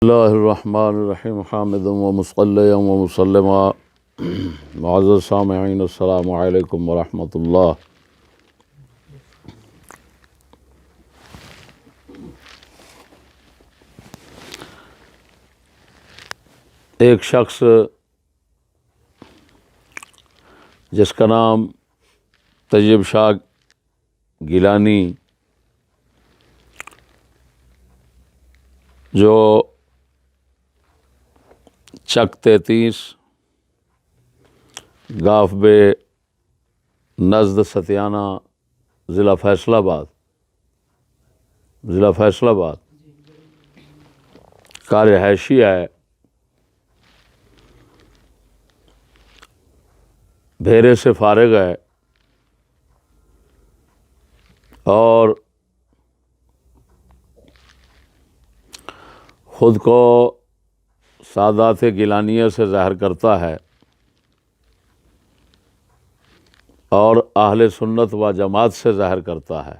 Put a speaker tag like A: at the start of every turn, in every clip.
A: اللہ الرحمن الرحیم حامد و مصلی و مسلمہ معزز سامعین السلام علیکم ورحمۃ اللہ۔ ایک شخص جس کا نام طیب شاہ گیلانی، جو چک 33 گاف بے نزد ستیانہ ضلع فیصل آباد کا رہائشی ہے، بھیرے سے فارغ ہے اور خود کو سادات گیلانیہ سے ظاہر کرتا ہے اور اہل سنت و جماعت سے ظاہر کرتا ہے،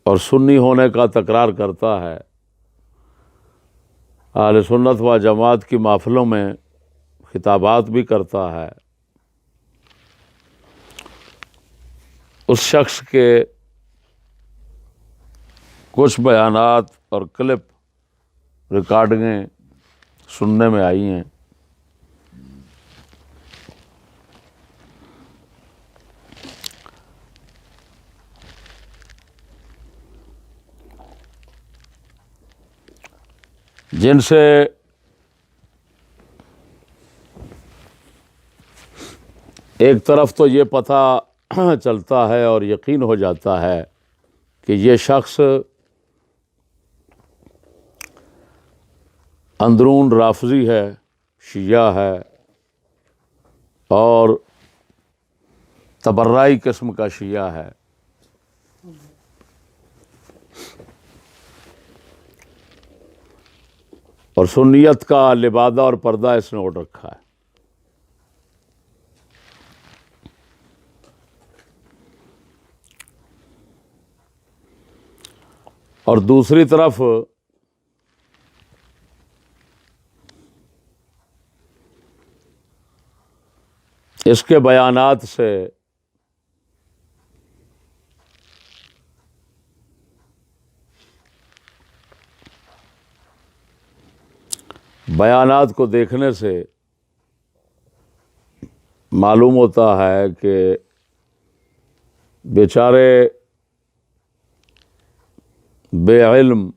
A: اور سنی ہونے کا تکرار کرتا ہے، اہل سنت و جماعت کی محفلوں میں خطابات بھی کرتا ہے۔ اس شخص کے کچھ بیانات اور کلپ ریکارڈنگیں سننے میں آئی ہیں۔ جن سے ایک طرف تو یہ پتہ چلتا ہے اور یقین ہو جاتا ہے کہ یہ شخص اندرون رافضی ہے، شیعہ ہے اور تبرعی قسم کا شیعہ ہے۔ اور سنیت کا لبادہ اور پردہ اس نے اوڑھ رکھا ہے۔ اور دوسری طرف اس کے بیانات سے بیانات کو دیکھنے سے معلوم ہوتا ہے کہ بیچارے بے علم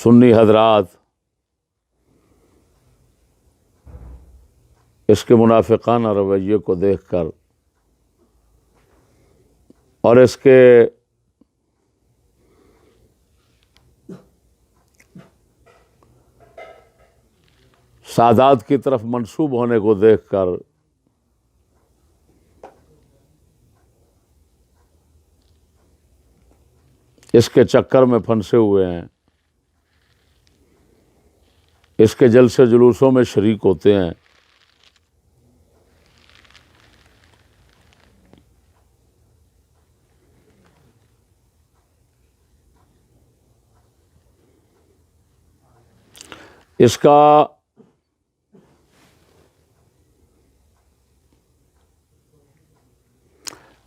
A: سنی حضرات اس کے منافقانہ رویے کو دیکھ کر اور اس کے سادات کی طرف منسوب ہونے کو دیکھ کر اس کے چکر میں پھنسے ہوئے ہیں، اس کے جلسے جلوسوں میں شریک ہوتے ہیں۔ اس کا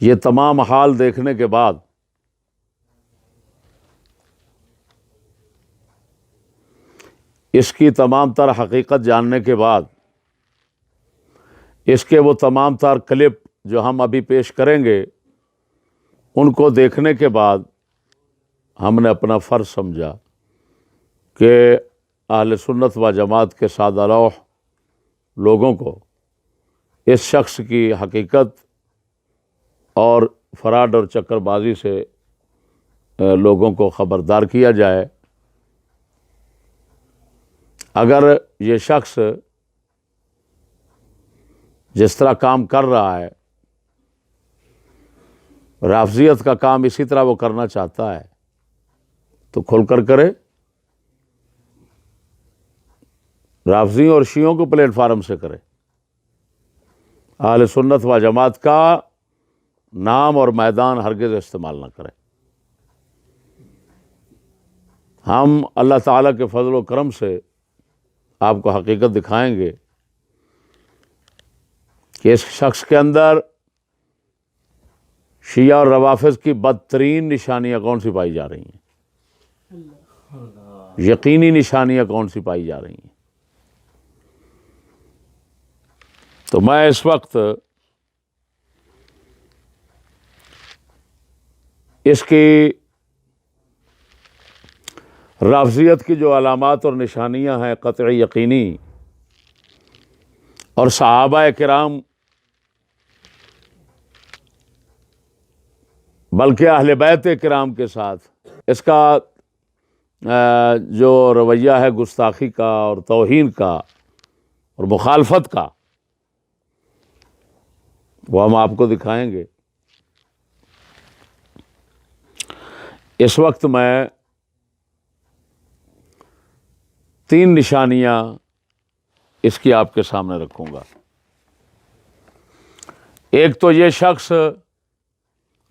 A: یہ تمام حال دیکھنے کے بعد اس کی تمام تر حقیقت جاننے کے بعد اس کے وہ تمام تر کلپ جو ہم ابھی پیش کریں گے ان کو دیکھنے کے بعد ہم نے اپنا فرض سمجھا کہ اہل سنت و جماعت کے سادہ روح لوگوں کو اس شخص کی حقیقت اور فراڈ اور چکر بازی سے لوگوں کو خبردار کیا جائے۔ اگر یہ شخص جس طرح کام کر رہا ہے، رافضیت کا کام اسی طرح وہ کرنا چاہتا ہے تو کھل کر کرے، رافضی اور شیعوں کو پلیٹ فارم سے کرے، اہل سنت و جماعت کا نام اور میدان ہرگز استعمال نہ کرے۔ ہم اللہ تعالیٰ کے فضل و کرم سے آپ کو حقیقت دکھائیں گے کہ اس شخص کے اندر شیعہ اور روافض کی بدترین نشانیاں کون سی پائی جا رہی ہیں، یقینی نشانیاں کون سی پائی جا رہی ہیں۔ تو میں اس وقت اس کی رافضیت کی جو علامات اور نشانیاں ہیں قطعی یقینی، اور صحابہ کرام بلکہ اہل بیت کرام کے ساتھ اس کا جو رویہ ہے گستاخی کا اور توہین کا اور مخالفت کا، وہ ہم آپ کو دکھائیں گے۔ اس وقت میں 3 نشانیاں اس کی آپ کے سامنے رکھوں گا۔ ایک تو یہ شخص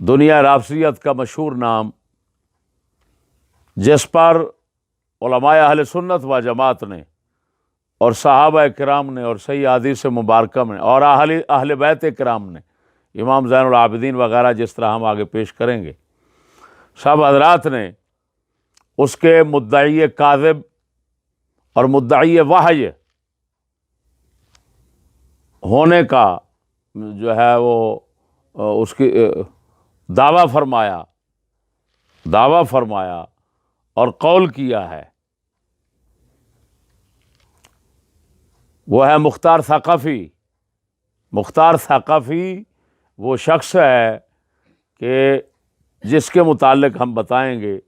A: دنیا رافضیت کا مشہور نام، جس پر علماء اہل سنت و جماعت نے اور صحابہ کرام نے اور صحیح احادیث مبارکہ میں اور اہل بیت کرام نے، امام زین العابدین وغیرہ جس طرح ہم آگے پیش کریں گے، سب حضرات نے اس کے مدعی کاذب اور مدعی وحی ہونے کا جو ہے وہ اس کی دعویٰ فرمایا اور قول کیا ہے، وہ ہے مختار ثقفی۔ مختار ثقفی وہ شخص ہے کہ جس کے متعلق ہم بتائیں گے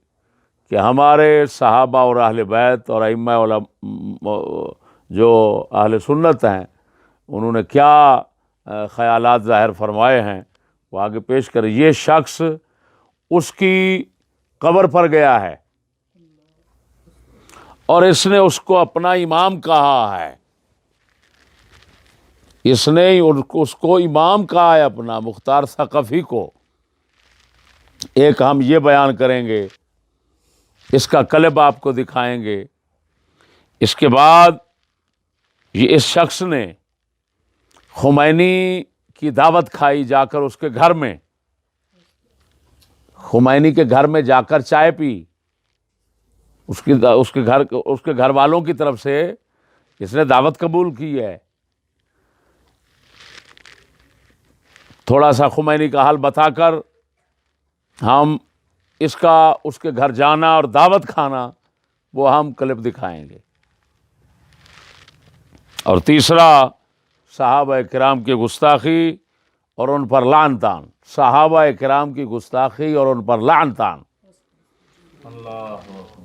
A: کہ ہمارے صحابہ اور اہل بیت اور ائمہ جو اہل سنت ہیں انہوں نے کیا خیالات ظاہر فرمائے ہیں، وہ آگے پیش کریں۔ یہ شخص اس کی قبر پر گیا ہے اور اس نے اس کو اپنا امام کہا ہے، اس نے اس کو امام کہا ہے اپنا، مختار ثقفی کو۔ ایک ہم یہ بیان کریں گے، اس کا کلب آپ کو دکھائیں گے۔ اس کے بعد یہ اس شخص نے خمینی کی دعوت کھائی جا کر اس کے گھر میں، خمینی کے گھر میں جا کر چائے پی، اس کے گھر والوں کی طرف سے اس نے دعوت قبول کی ہے۔ تھوڑا سا خمینی کا حال بتا کر ہم اس کے گھر جانا اور دعوت کھانا وہ ہم کلپ دکھائیں گے۔ اور تیسرا صحابہ کرام کی گستاخی اور ان پر لعن طعن، صحابہ کرام کی گستاخی اور ان پر لعن طعن،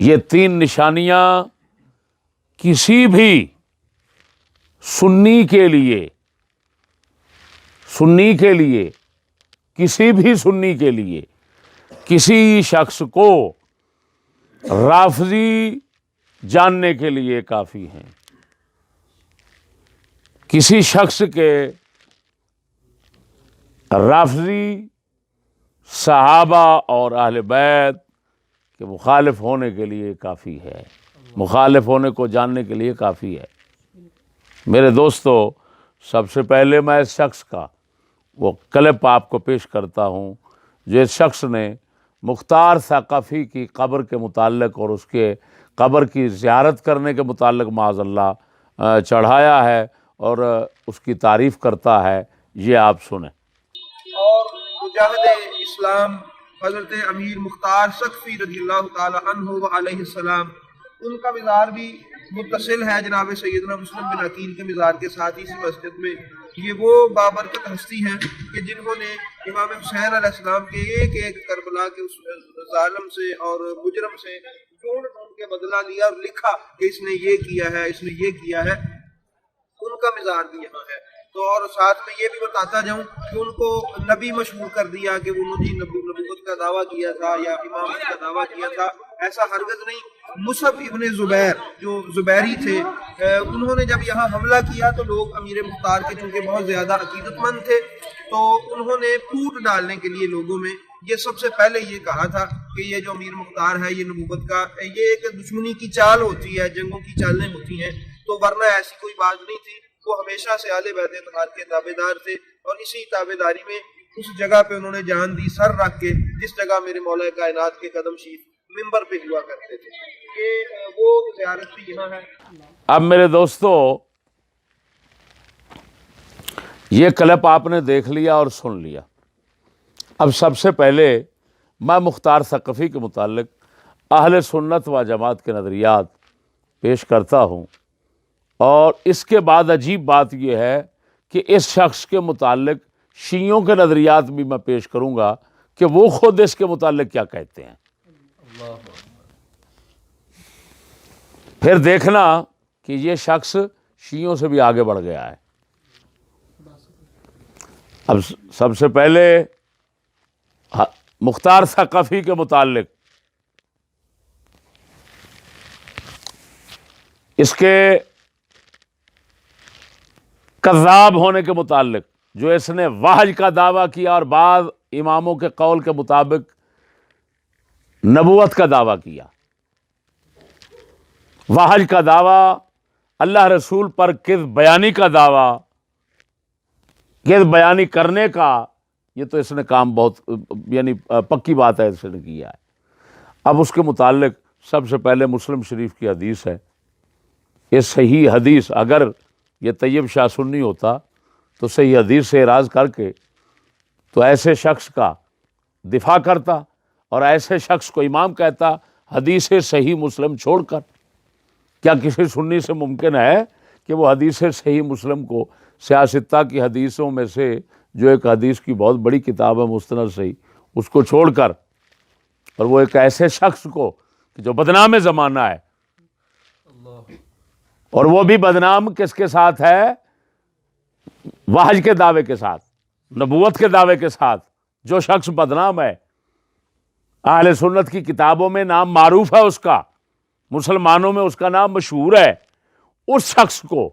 A: یہ 3 نشانیاں کسی بھی سنی کے لیے کسی شخص کو رافضی جاننے کے لیے کافی ہیں۔ کسی شخص کے رافضی صحابہ اور اہل بیت کے مخالف ہونے کے لیے کافی ہے، مخالف ہونے کو جاننے کے لیے کافی ہے۔ میرے دوستو، سب سے پہلے میں اس شخص کا وہ کلپ آپ کو پیش کرتا ہوں جو اس شخص نے مختار ثقفی کی قبر کے متعلق اور اس کے قبر کی زیارت کرنے کے متعلق معاذ اللہ چڑھایا ہے اور اس کی تعریف کرتا ہے۔ یہ آپ سنیں۔
B: اور مجاہد اسلام حضرت امیر مختار ثقفی رضی اللہ تعالی عنہ و علیہ السلام، ان کا مزار بھی متصل ہے جناب سیدنا مسلم بن عقیل کے مزار کے ساتھ اسی مسجد میں۔ یہ وہ بابرکت ہستی ہیں کہ جنہوں نے امام حسین علیہ السلام کے ایک کربلا کے اس ظالم سے اور مجرم سے ڈھونڈ کے بدلہ لیا اور لکھا کہ اس نے یہ کیا ہے، اس نے یہ کیا ہے۔ ان کا مزار بھی یہاں ہے۔ تو اور ساتھ میں یہ بھی بتاتا جاؤں کہ ان کو نبی مشہور کر دیا کہ انہوں نے نبوت کا دعویٰ کیا تھا یا امامت کا دعویٰ کیا تھا، ایسا ہرگز نہیں۔ مصعب ابن زبیر جو زبیری تھے، انہوں نے جب یہاں حملہ کیا تو لوگ امیر مختار کے چونکہ بہت زیادہ عقیدت مند تھے تو انہوں نے پھوٹ ڈالنے کے لیے لوگوں میں یہ سب سے پہلے یہ کہا تھا کہ یہ جو امیر مختار ہے یہ نبوت کا یہ ایک دشمنی کی چال ہوتی ہے، جنگوں کی چالیں ہوتی ہیں، تو ورنہ ایسی کوئی بات نہیں تھی۔ وہ ہمیشہ سے اہل بیت اطہار کے تابع دار تھے، اور اسی تابع داری میں اس جگہ پہ انہوں نے جان دی سر رکھ کے جس جگہ میرے مولا کائنات کے قدم شریف منبر پہ ہوا کرتے تھے۔ یہ وہ زیارت بھی یہاں ہے۔
A: اب میرے دوستو، یہ کلپ آپ نے دیکھ لیا اور سن لیا۔ اب سب سے پہلے میں مختار ثقفی کے متعلق اہل سنت و جماعت کے نظریات پیش کرتا ہوں، اور اس کے بعد عجیب بات یہ ہے کہ اس شخص کے متعلق شیعوں کے نظریات بھی میں پیش کروں گا کہ وہ خود اس کے متعلق کیا کہتے ہیں۔ پھر دیکھنا کہ یہ شخص شیعوں سے بھی آگے بڑھ گیا ہے۔ اب سب سے پہلے مختار ثقفی کے متعلق اس کے کذاب ہونے کے متعلق، جو اس نے وحج کا دعویٰ کیا اور بعض اماموں کے قول کے مطابق نبوت کا دعویٰ کیا۔ وحج کا دعویٰ، اللہ رسول پر کذب بیانی کا دعویٰ، کذب بیانی کرنے کا، یہ تو اس نے کام بہت یعنی پکی بات ہے اس نے کیا ہے۔ اب اس کے متعلق سب سے پہلے مسلم شریف کی حدیث ہے۔ یہ صحیح حدیث، اگر یہ طیب شاہ سنی ہوتا تو صحیح حدیث سے اعراض کر کے تو ایسے شخص کا دفاع کرتا اور ایسے شخص کو امام کہتا حدیث صحیح مسلم چھوڑ کر۔ کیا کسی سنی سے ممکن ہے کہ وہ حدیث صحیح مسلم کو سیاستہ کی حدیثوں میں سے جو ایک حدیث کی بہت بڑی کتاب ہے مستند صحیح، اس کو چھوڑ کر، اور وہ ایک ایسے شخص کو جو بدنام زمانہ ہے، اور وہ بھی بدنام کس کے ساتھ ہے؟ وحج کے دعوے کے ساتھ، نبوت کے دعوے کے ساتھ۔ جو شخص بدنام ہے، اہل سنت کی کتابوں میں نام معروف ہے اس کا، مسلمانوں میں اس کا نام مشہور ہے، اس شخص کو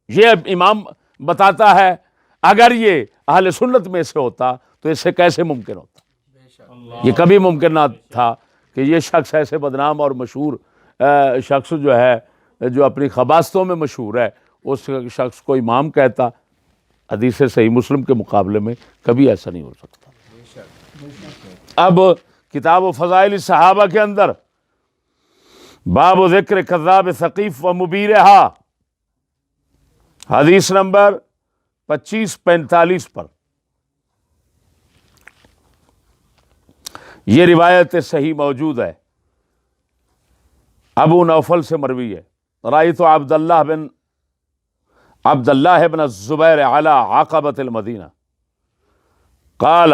A: یہ امام بتاتا ہے اگر یہ اہل سنت میں سے ہوتا تو اس سے کیسے ممکن ہوتا؟ یہ کبھی ممکن نہ تھا کہ یہ شخص ایسے بدنام اور مشہور شخص جو ہے، جو اپنی خباستوں میں مشہور ہے، اس شخص کو امام کہتا۔ حدیث صحیح مسلم کے مقابلے میں کبھی ایسا نہیں ہو سکتا۔ اب کتاب و فضائل صحابہ کے اندر باب و ذکر کذاب ثقیف و مبیرہا، حدیث نمبر 2545 پر یہ روایت صحیح موجود ہے، ابو نوفل سے مروی ہے۔ رأیت عبد اللہ بن الزبیر علی عقبۃ المدینہ قال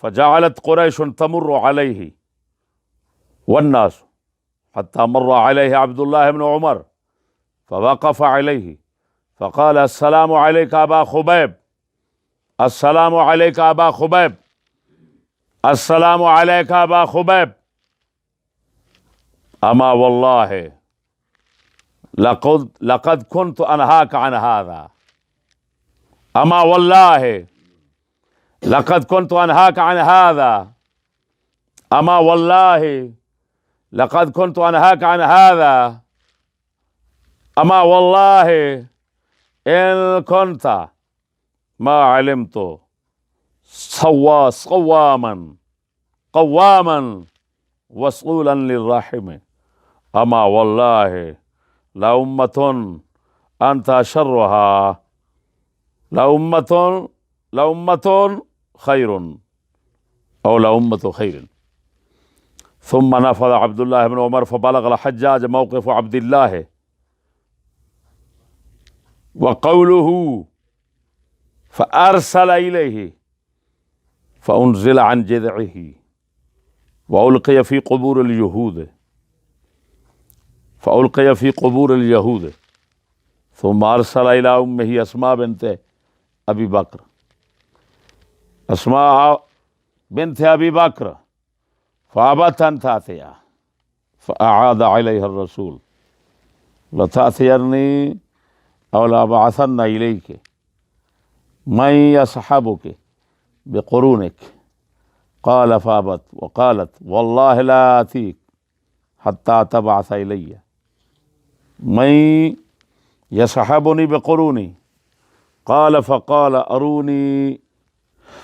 A: فجعلت قریش تمر علیہ والناس حتى مر عليه عبد الله بن عمر فوقف عليه فقال السلام عليك أبا خبيب، السلام عليك أبا خبيب، السلام عليك أبا خبيب، أما والله لقد كنت أنهاك عن هذا، أما والله لقد كنت أنهاك عن هذا، أما والله لقد كنت أنهاك عن هذا، أما والله إن كنت ما علمت قواما وصولا للرحم، أما والله لأمة أنت شرها، لأمة خير أو لأمة خير۔ ثم نفذ عبد الله بن عمر فبلغ الحجاج موقف عبد الله وقوله فأرسل إليه فأنزل عن جذعه وألقي في قبور اليهود ثم أرسل إلى أمه أسماء بنت أبي بكر، أسماء بنت أبي بكر، فأبت أن تأتيها فأعاد عليها الرسول لتأتيني أو لأبعثن إليك من يصحبك بقرونك قال فابت وقالت والله لا آتيك حتى تبعث إلي من يصحبني بقروني قال فقال أروني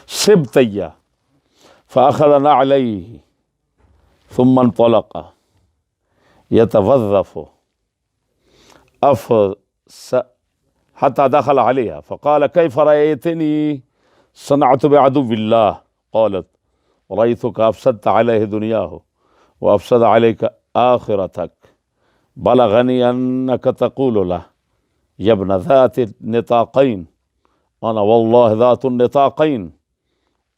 A: سبتي فأخذ نعليه ثم انطلق يتوظف حتى دخل عليها فقال كيف رأيتني صنعت بعدو الله قالت رأيتك أفسدت عليه دنياه وأفسد عليك آخرتك بلغني أنك تقول له يا ابن ذات النطاقين أنا والله ذات النطاقين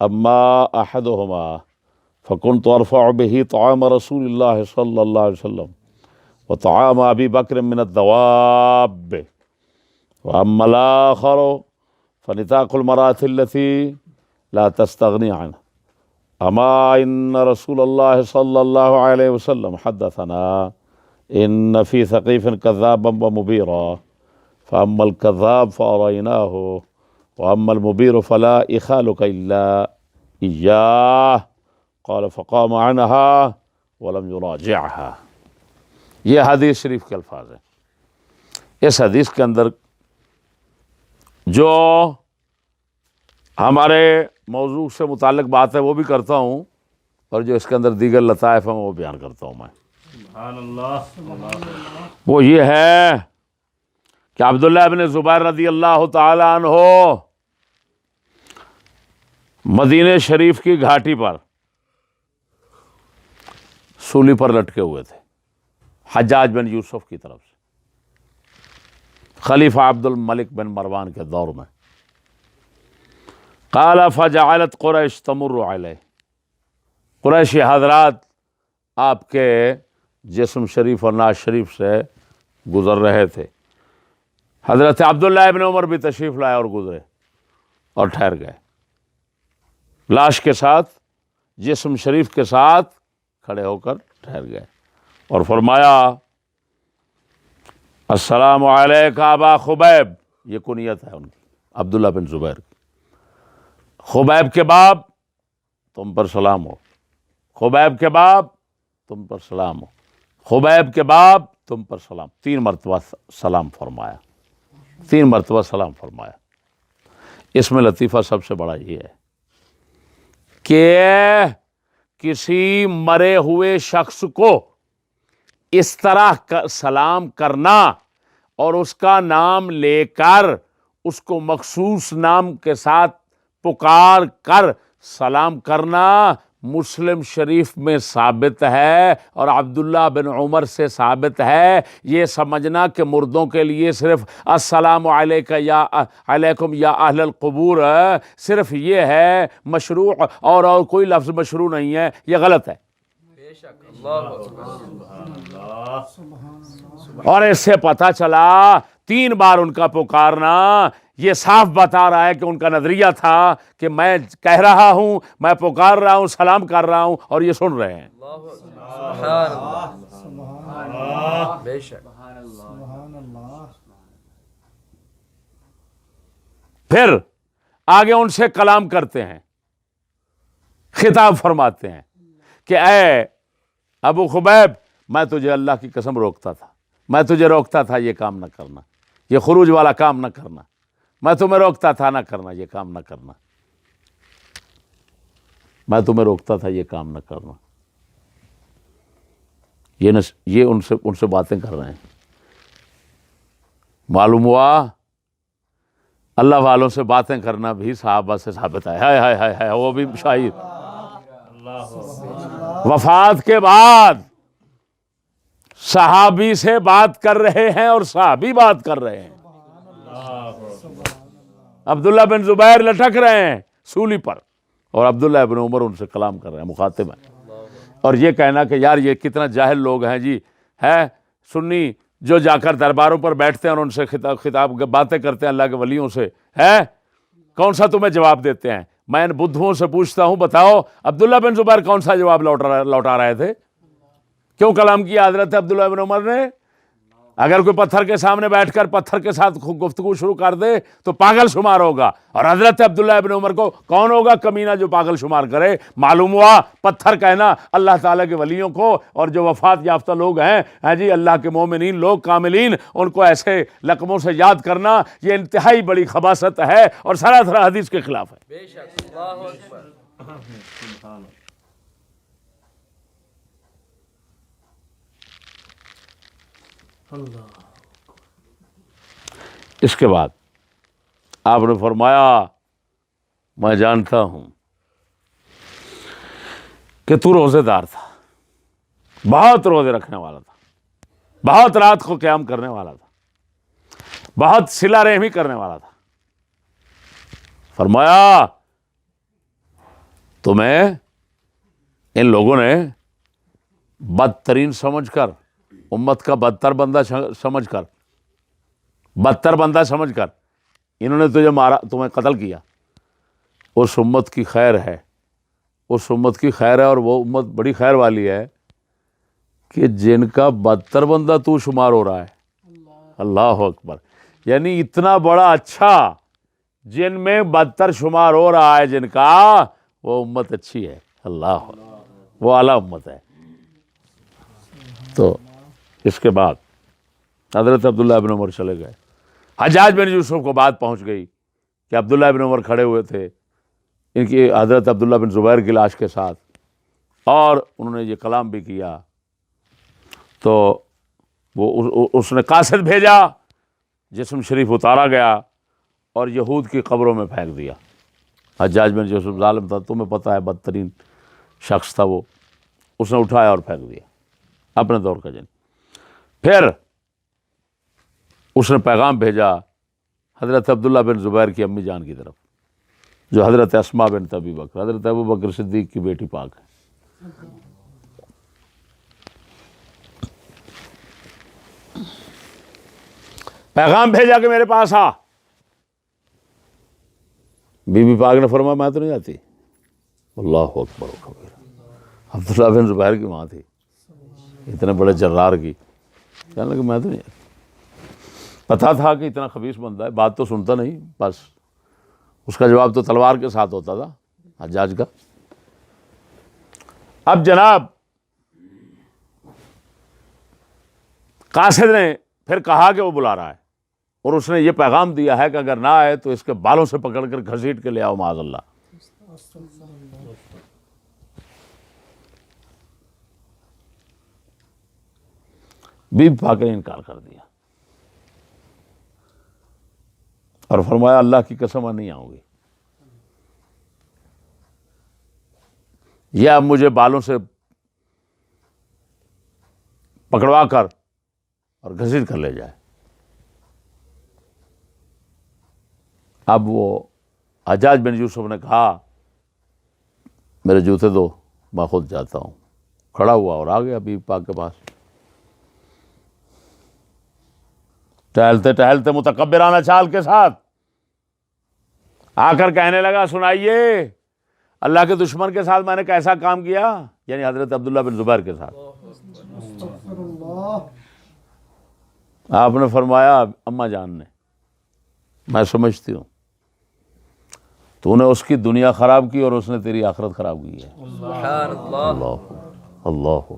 A: أما أحدهما فكنت أرفع به طعام رسول الله صلى الله عليه وسلم وطعام أبي بكر من الدواب وأما الآخر فنطاق المرأة التي لا تستغني عنه أما إن رسول الله صلى الله عليه وسلم حدثنا إن في ثقيف كذابا ومبيرا فأما الكذاب فأريناه وأما المبير فلا يخالك إلا إياه قال فقام عنها ولم يراجعها. یہ حدیث شریف کے الفاظ ہیں۔ اس حدیث کے اندر جو ہمارے موضوع سے متعلق بات ہے وہ بھی کرتا ہوں، اور جو اس کے اندر دیگر لطائف ہیں وہ بیان کرتا ہوں میں۔ سبحان اللہ۔ وہ یہ ہے کہ عبداللہ ابن زبیر رضی اللہ تعالی عنہ مدینہ شریف کی گھاٹی پر سولی پر لٹکے ہوئے تھے حجاج بن یوسف کی طرف سے، خلیفہ عبد الملک بن مروان کے دور میں۔ قال فجعلت قریش تمر علیہ، قریشی حضرات آپ کے جسم شریف اور ناز شریف سے گزر رہے تھے۔ حضرت عبداللہ ابن عمر بھی تشریف لائے اور گزرے اور ٹھہر گئے، لاش کے ساتھ جسم شریف کے ساتھ کھڑے ہو کر ٹھہر گئے اور فرمایا السلام علیک ابا خبیب، یہ کنیت ہے ان کی، عبداللہ بن زبیر کی۔ خبیب کے باپ تم پر سلام ہو، خبیب کے باپ تم پر سلام ہو، خبیب کے باپ تم پر سلام، 3 مرتبہ سلام فرمایا، 3 مرتبہ سلام فرمایا۔ اس میں لطیفہ سب سے بڑا یہ ہے کہ کسی مرے ہوئے شخص کو اس طرح سلام کرنا اور اس کا نام لے کر اس کو مخصوص نام کے ساتھ پکار کر سلام کرنا مسلم شریف میں ثابت ہے، اور عبداللہ بن عمر سے ثابت ہے۔ یہ سمجھنا کہ مردوں کے لیے صرف السلام علیکم یا علیکم یا اہل القبور صرف یہ ہے مشروع، اور کوئی لفظ مشروع نہیں ہے، یہ غلط ہے۔ اور اس سے پتہ چلا 3 بار ان کا پکارنا یہ صاف بتا رہا ہے کہ ان کا نظریہ تھا کہ میں کہہ رہا ہوں، میں پکار رہا ہوں، سلام کر رہا ہوں، اور یہ سن رہے ہیں۔ پھر آگے ان سے کلام کرتے ہیں، خطاب فرماتے ہیں کہ اے ابو خبیب، میں تجھے اللہ کی قسم روکتا تھا، میں تجھے روکتا تھا یہ کام نہ کرنا، یہ خروج والا کام نہ کرنا، میں تمہیں روکتا تھا نہ کرنا یہ کام نہ کرنا، میں تمہیں روکتا تھا یہ کام نہ کرنا۔ یہ ان سے باتیں کر رہے ہیں۔ معلوم ہوا اللہ والوں سے باتیں کرنا بھی صحابہ سے ثابت ہے۔ ہائے ہائے ہائے ہائے، وہ بھی شاہد وفات کے بعد صحابی سے بات کر رہے ہیں اور صحابی بات کر رہے ہیں۔ عبداللہ بن زبیر لٹک رہے ہیں سولی پر، اور عبداللہ بن عمر ان سے کلام کر رہے ہیں، مخاطب ہیں۔ اور یہ کہنا کہ یار یہ کتنا جاہل لوگ ہیں جی، ہے سنی جو جا کر درباروں پر بیٹھتے ہیں اور ان سے خطاب باتیں کرتے ہیں اللہ کے ولیوں سے، ہے کون سا تمہیں جواب دیتے ہیں؟ میں ان بدھوؤں سے پوچھتا ہوں، بتاؤ عبداللہ بن زبیر کون سا جواب لوٹا رہے تھے؟ کیوں کلام کیا حضرت عبداللہ بن عمر نے؟ اگر کوئی پتھر کے سامنے بیٹھ کر پتھر کے ساتھ گفتگو شروع کر دے تو پاگل شمار ہوگا. اور حضرت عبداللہ ابن عمر کو کون ہوگا کمینہ جو پاگل شمار کرے؟ معلوم ہوا پتھر کہنا اللہ تعالیٰ کے ولیوں کو، اور جو وفات یافتہ لوگ ہیں ہاں جی اللہ کے مومنین لوگ کاملین، ان کو ایسے لقبوں سے یاد کرنا یہ انتہائی بڑی خباثت ہے اور سراسر حدیث کے خلاف ہے.
C: بے شک. اللہ اکبر.
A: اس کے بعد آپ نے فرمایا میں جانتا ہوں کہ تو روزے دار تھا، بہت روزے رکھنے والا تھا، بہت رات کو قیام کرنے والا تھا، بہت صلہ رحمی کرنے والا تھا. فرمایا تمہیں ان لوگوں نے بدترین سمجھ کر، امت کا بدتر بندہ سمجھ کر، بدتر بندہ سمجھ کر انہوں نے تجھے مارا، تمہیں قتل کیا. اس امت کی خیر ہے، اس امت کی خیر ہے، اور وہ امت بڑی خیر والی ہے کہ جن کا بدتر بندہ تو شمار ہو رہا ہے. اللہ اکبر. یعنی اتنا بڑا اچھا جن میں بدتر شمار ہو رہا ہے جن کا، وہ امت اچھی ہے. اللہ وہ اعلیٰ امت ہے. تو اس کے بعد حضرت عبداللہ ابن عمر چلے گئے. حجاج بن یوسف کو بات پہنچ گئی کہ عبداللہ ابن عمر کھڑے ہوئے تھے ان کی حضرت عبداللہ بن زبیر کی لاش کے ساتھ، اور انہوں نے یہ کلام بھی کیا. تو وہ اس نے قاصد بھیجا، جسم شریف اتارا گیا اور یہود کی قبروں میں پھینک دیا. حجاج بن یوسف ظالم تھا، تمہیں پتہ ہے بدترین شخص تھا وہ، اس نے اٹھایا اور پھینک دیا اپنے دور کا جن. پھر اس نے پیغام بھیجا حضرت عبداللہ بن زبیر کی امی جان کی طرف، جو حضرت اسماء بنت ابی بکر، حضرت ابو بکر صدیق کی بیٹی پاک ہے. پیغام بھیجا کہ میرے پاس آ. بی بی پاک نے فرمایا میں تو نہیں آتی. اللہ اکبر و کبیرہ. عبداللہ بن زبیر کی ماں تھی، اتنے بڑے جرار کی، کہنے لگا میں تو نہیں آتی. پتا تھا کہ اتنا خبیث بندہ ہے، بات تو سنتا نہیں، بس اس کا جواب تو تلوار کے ساتھ ہوتا تھا حجاج کا. اب جناب قاصد نے پھر کہا کہ وہ بلا رہا ہے، اور اس نے یہ پیغام دیا ہے کہ اگر نہ آئے تو اس کے بالوں سے پکڑ کر گھسیٹ کے لے آؤ معاذ اللہ. بی بی پاک نے انکار کر دیا اور فرمایا اللہ کی قسم میں نہیں آؤں گی. یہ اب مجھے بالوں سے پکڑوا کر اور گھسیٹ کر لے جائے. اب وہ حجاج بن یوسف نے کہا میرے جوتے دو میں خود جاتا ہوں. کھڑا ہوا اور آ گیا بی بی پاک کے پاس. ٹہلتے ٹہلتے متکبرانہ چال کے ساتھ آ کر کہنے لگا سنائیے اللہ کے دشمن کے ساتھ میں نے کیسا کام کیا، یعنی حضرت عبداللہ بن زبیر کے ساتھ. آپ نے فرمایا اماں جان نے میں سمجھتی ہوں تو نے اس کی دنیا خراب کی اور اس نے تیری آخرت خراب کی ہے.
C: سبحان اللہ.
A: اللہ اللہ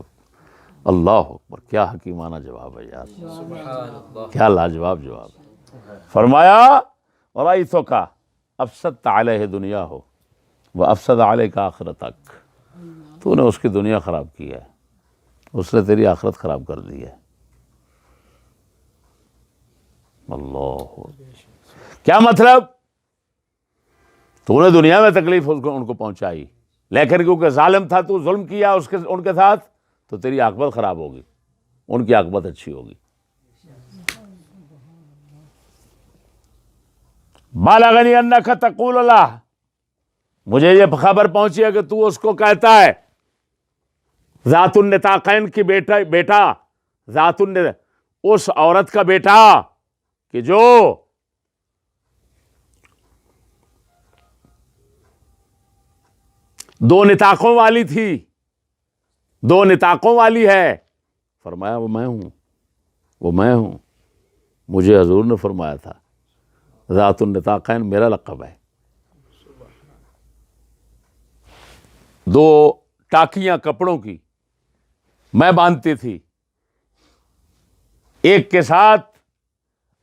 A: اللہ اکبر. کیا حکیمانہ جواب ہے یار،
C: سبحان اللہ.
A: کیا لاجواب جواب ہے. فرمایا وَرَأَيْتُكَ أَفْسَدْتَ عَلَيْهِ دنیا ہو وَأَفْسَدَ عَلَيْكَ آخِرَتَكَ. تو نے اس کی دنیا خراب کی ہے، اس نے تیری آخرت خراب کر دی ہے. اللہ کیا مطلب؟ تو نے دنیا میں تکلیف ان کو پہنچائی، لیکن کیونکہ ظالم تھا تو ظلم کیا ان کے ساتھ، تو تیری عاقبت خراب ہوگی، ان کی عاقبت اچھی ہوگی. بالغنی انک تقول اللہ، مجھے یہ خبر پہنچی ہے کہ تو اس کو کہتا ہے ذات النطاقین کی بیٹا اس عورت کا بیٹا کہ جو دو نطاقوں والی تھی، دو نطاقوں والی ہے. فرمایا وہ میں ہوں، وہ میں ہوں. مجھے حضور نے فرمایا تھا ذات النطاقین میرا لقب ہے. 2 ٹاکیاں کپڑوں کی میں باندھتی تھی، ایک کے ساتھ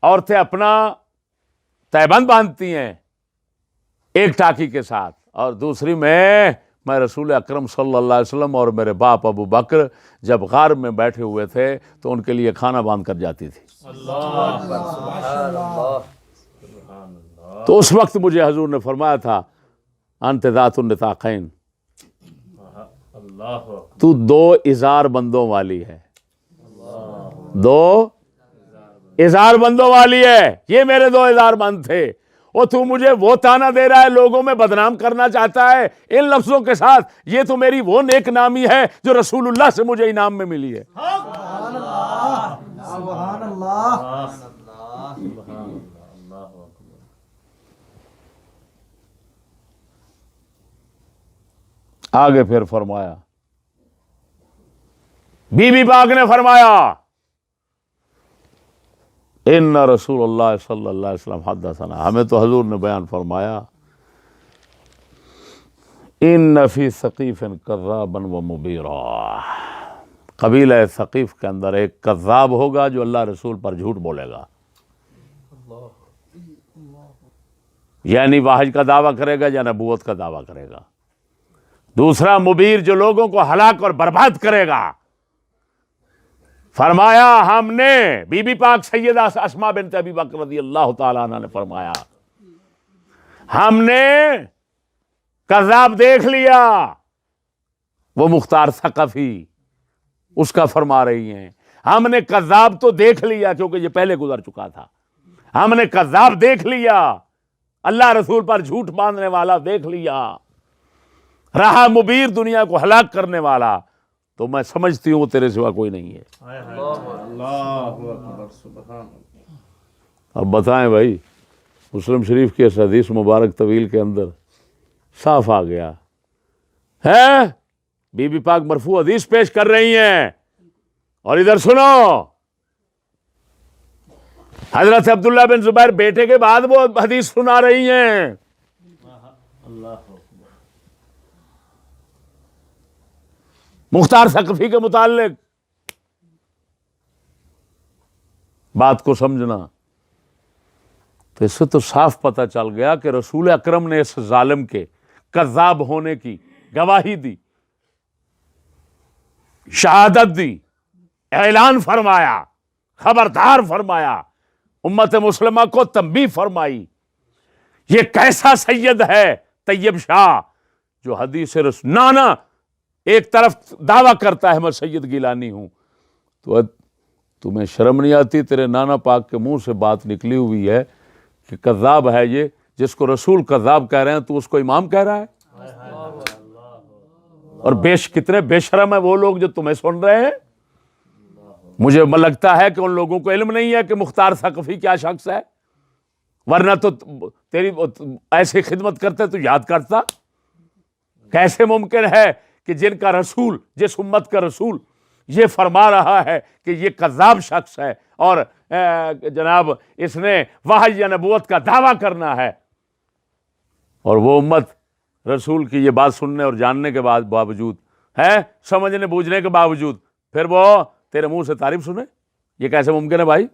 A: عورتیں اپنا تہبند باندھتی ہیں ایک ٹاکی کے ساتھ، اور دوسری میں رسول اکرم صلی اللہ علیہ وسلم اور میرے باپ ابو بکر جب غار میں بیٹھے ہوئے تھے تو ان کے لیے کھانا باندھ کر جاتی تھی.
C: سبحان اللہ.
A: تو اس وقت مجھے حضور نے فرمایا تھا انت ذات النطاقین، تو 2 اظہار بندوں والی ہے، 2 اظہار بندوں والی ہے. یہ میرے 2 اظہار بند تھے، اور تو مجھے وہ تانا دے رہا ہے، لوگوں میں بدنام کرنا چاہتا ہے ان لفظوں کے ساتھ. یہ تو میری وہ نیک نامی ہے جو رسول اللہ سے مجھے انعام میں ملی ہے.
D: سبحان اللہ.
A: آگے پھر فرمایا، بی بی پاک نے فرمایا ان رسول اللہ صلی اللہ علیہ وسلم حدثنا، ہمیں تو حضور نے بیان فرمایا ان فی ثقیف کذابا و مبیرا، قبیلہ ثقیف کے اندر ایک کذاب ہوگا جو اللہ رسول پر جھوٹ بولے گا، یعنی واحد کا دعویٰ کرے گا یا نبوت کا دعویٰ کرے گا. دوسرا مبیر جو لوگوں کو ہلاک اور برباد کرے گا. فرمایا ہم نے، بی بی پاک سیدہ اسماء بنت ابی بکر رضی اللہ تعالیٰ عنہ نے فرمایا ہم نے کذاب دیکھ لیا. وہ مختار ثقفی اس کا فرما رہی ہیں ہم نے کذاب تو دیکھ لیا، کیونکہ یہ پہلے گزر چکا تھا. ہم نے کذاب دیکھ لیا، اللہ رسول پر جھوٹ باندھنے والا دیکھ لیا. رہا مبیر دنیا کو ہلاک کرنے والا، تو میں سمجھتی ہوں وہ تیرے سوا کوئی نہیں ہے. اب بتائیں بھائی، مسلم شریف کی اس حدیث مبارک طویل کے اندر صاف آ گیا ہے. بی بی پاک مرفوع حدیث پیش کر رہی ہیں، اور ادھر سنو، حضرت عبداللہ بن زبیر بیٹے کے بعد وہ حدیث سنا رہی ہیں. مختار ثقفی کے متعلق بات کو سمجھنا. تو اس سے تو صاف پتہ چل گیا کہ رسول اکرم نے اس ظالم کے کذاب ہونے کی گواہی دی، شہادت دی، اعلان فرمایا، خبردار فرمایا، امت مسلمہ کو تنبیہ فرمائی. یہ کیسا سید ہے طیب شاہ جو حدیث رسول نانا ایک طرف دعویٰ کرتا ہے میں سید گیلانی ہوں، تو تمہیں شرم نہیں آتی؟ تیرے نانا پاک کے منہ سے بات نکلی ہوئی ہے کہ کذاب ہے یہ، جس کو رسول کذاب کہہ رہے ہیں تو اس کو امام کہہ رہا ہے. اور کتنے بے شرم ہیں وہ لوگ جو تمہیں سن رہے ہیں. مجھے لگتا ہے کہ ان لوگوں کو علم نہیں ہے کہ مختار ثقفی کیا شخص ہے، ورنہ تو تیری ایسی خدمت کرتے تو یاد کرتا. کیسے ممکن ہے کہ جن کا رسول، جس امت کا رسول یہ فرما رہا ہے کہ یہ کذاب شخص ہے اور جناب اس نے وحی یا نبوت کا دعویٰ کرنا ہے، اور وہ امت رسول کی یہ بات سننے اور جاننے کے باوجود ہے، سمجھنے بوجھنے کے باوجود پھر وہ تیرے منہ سے تعریف سنے؟ یہ کیسے ممکن ہے بھائی؟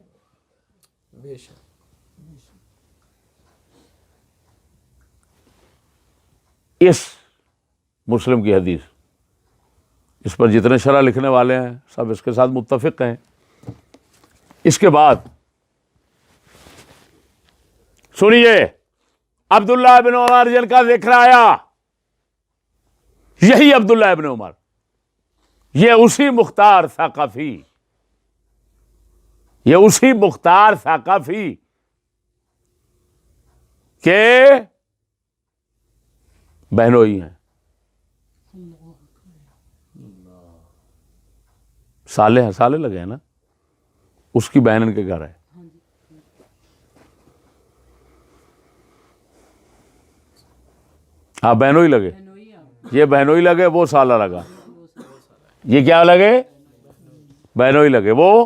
C: بے شک.
A: اس مسلم کی حدیث، اس پر جتنے شرح لکھنے والے ہیں سب اس کے ساتھ متفق ہیں. اس کے بعد سنیے، عبداللہ بن عمر جن کا ذکر آیا، یہی عبداللہ بن عمر، یہ اسی مختار ثقفی، یہ اسی مختار ثقفی کے بہنوئی ہیں. سالے لگے ہیں نا، اس کی بہن ان کے گھر ہے. ہاں بہنوئی لگے، یہ بہنوئی لگے، وہ سالہ لگا. یہ کیا لگے؟ بہنوئی لگے، وہ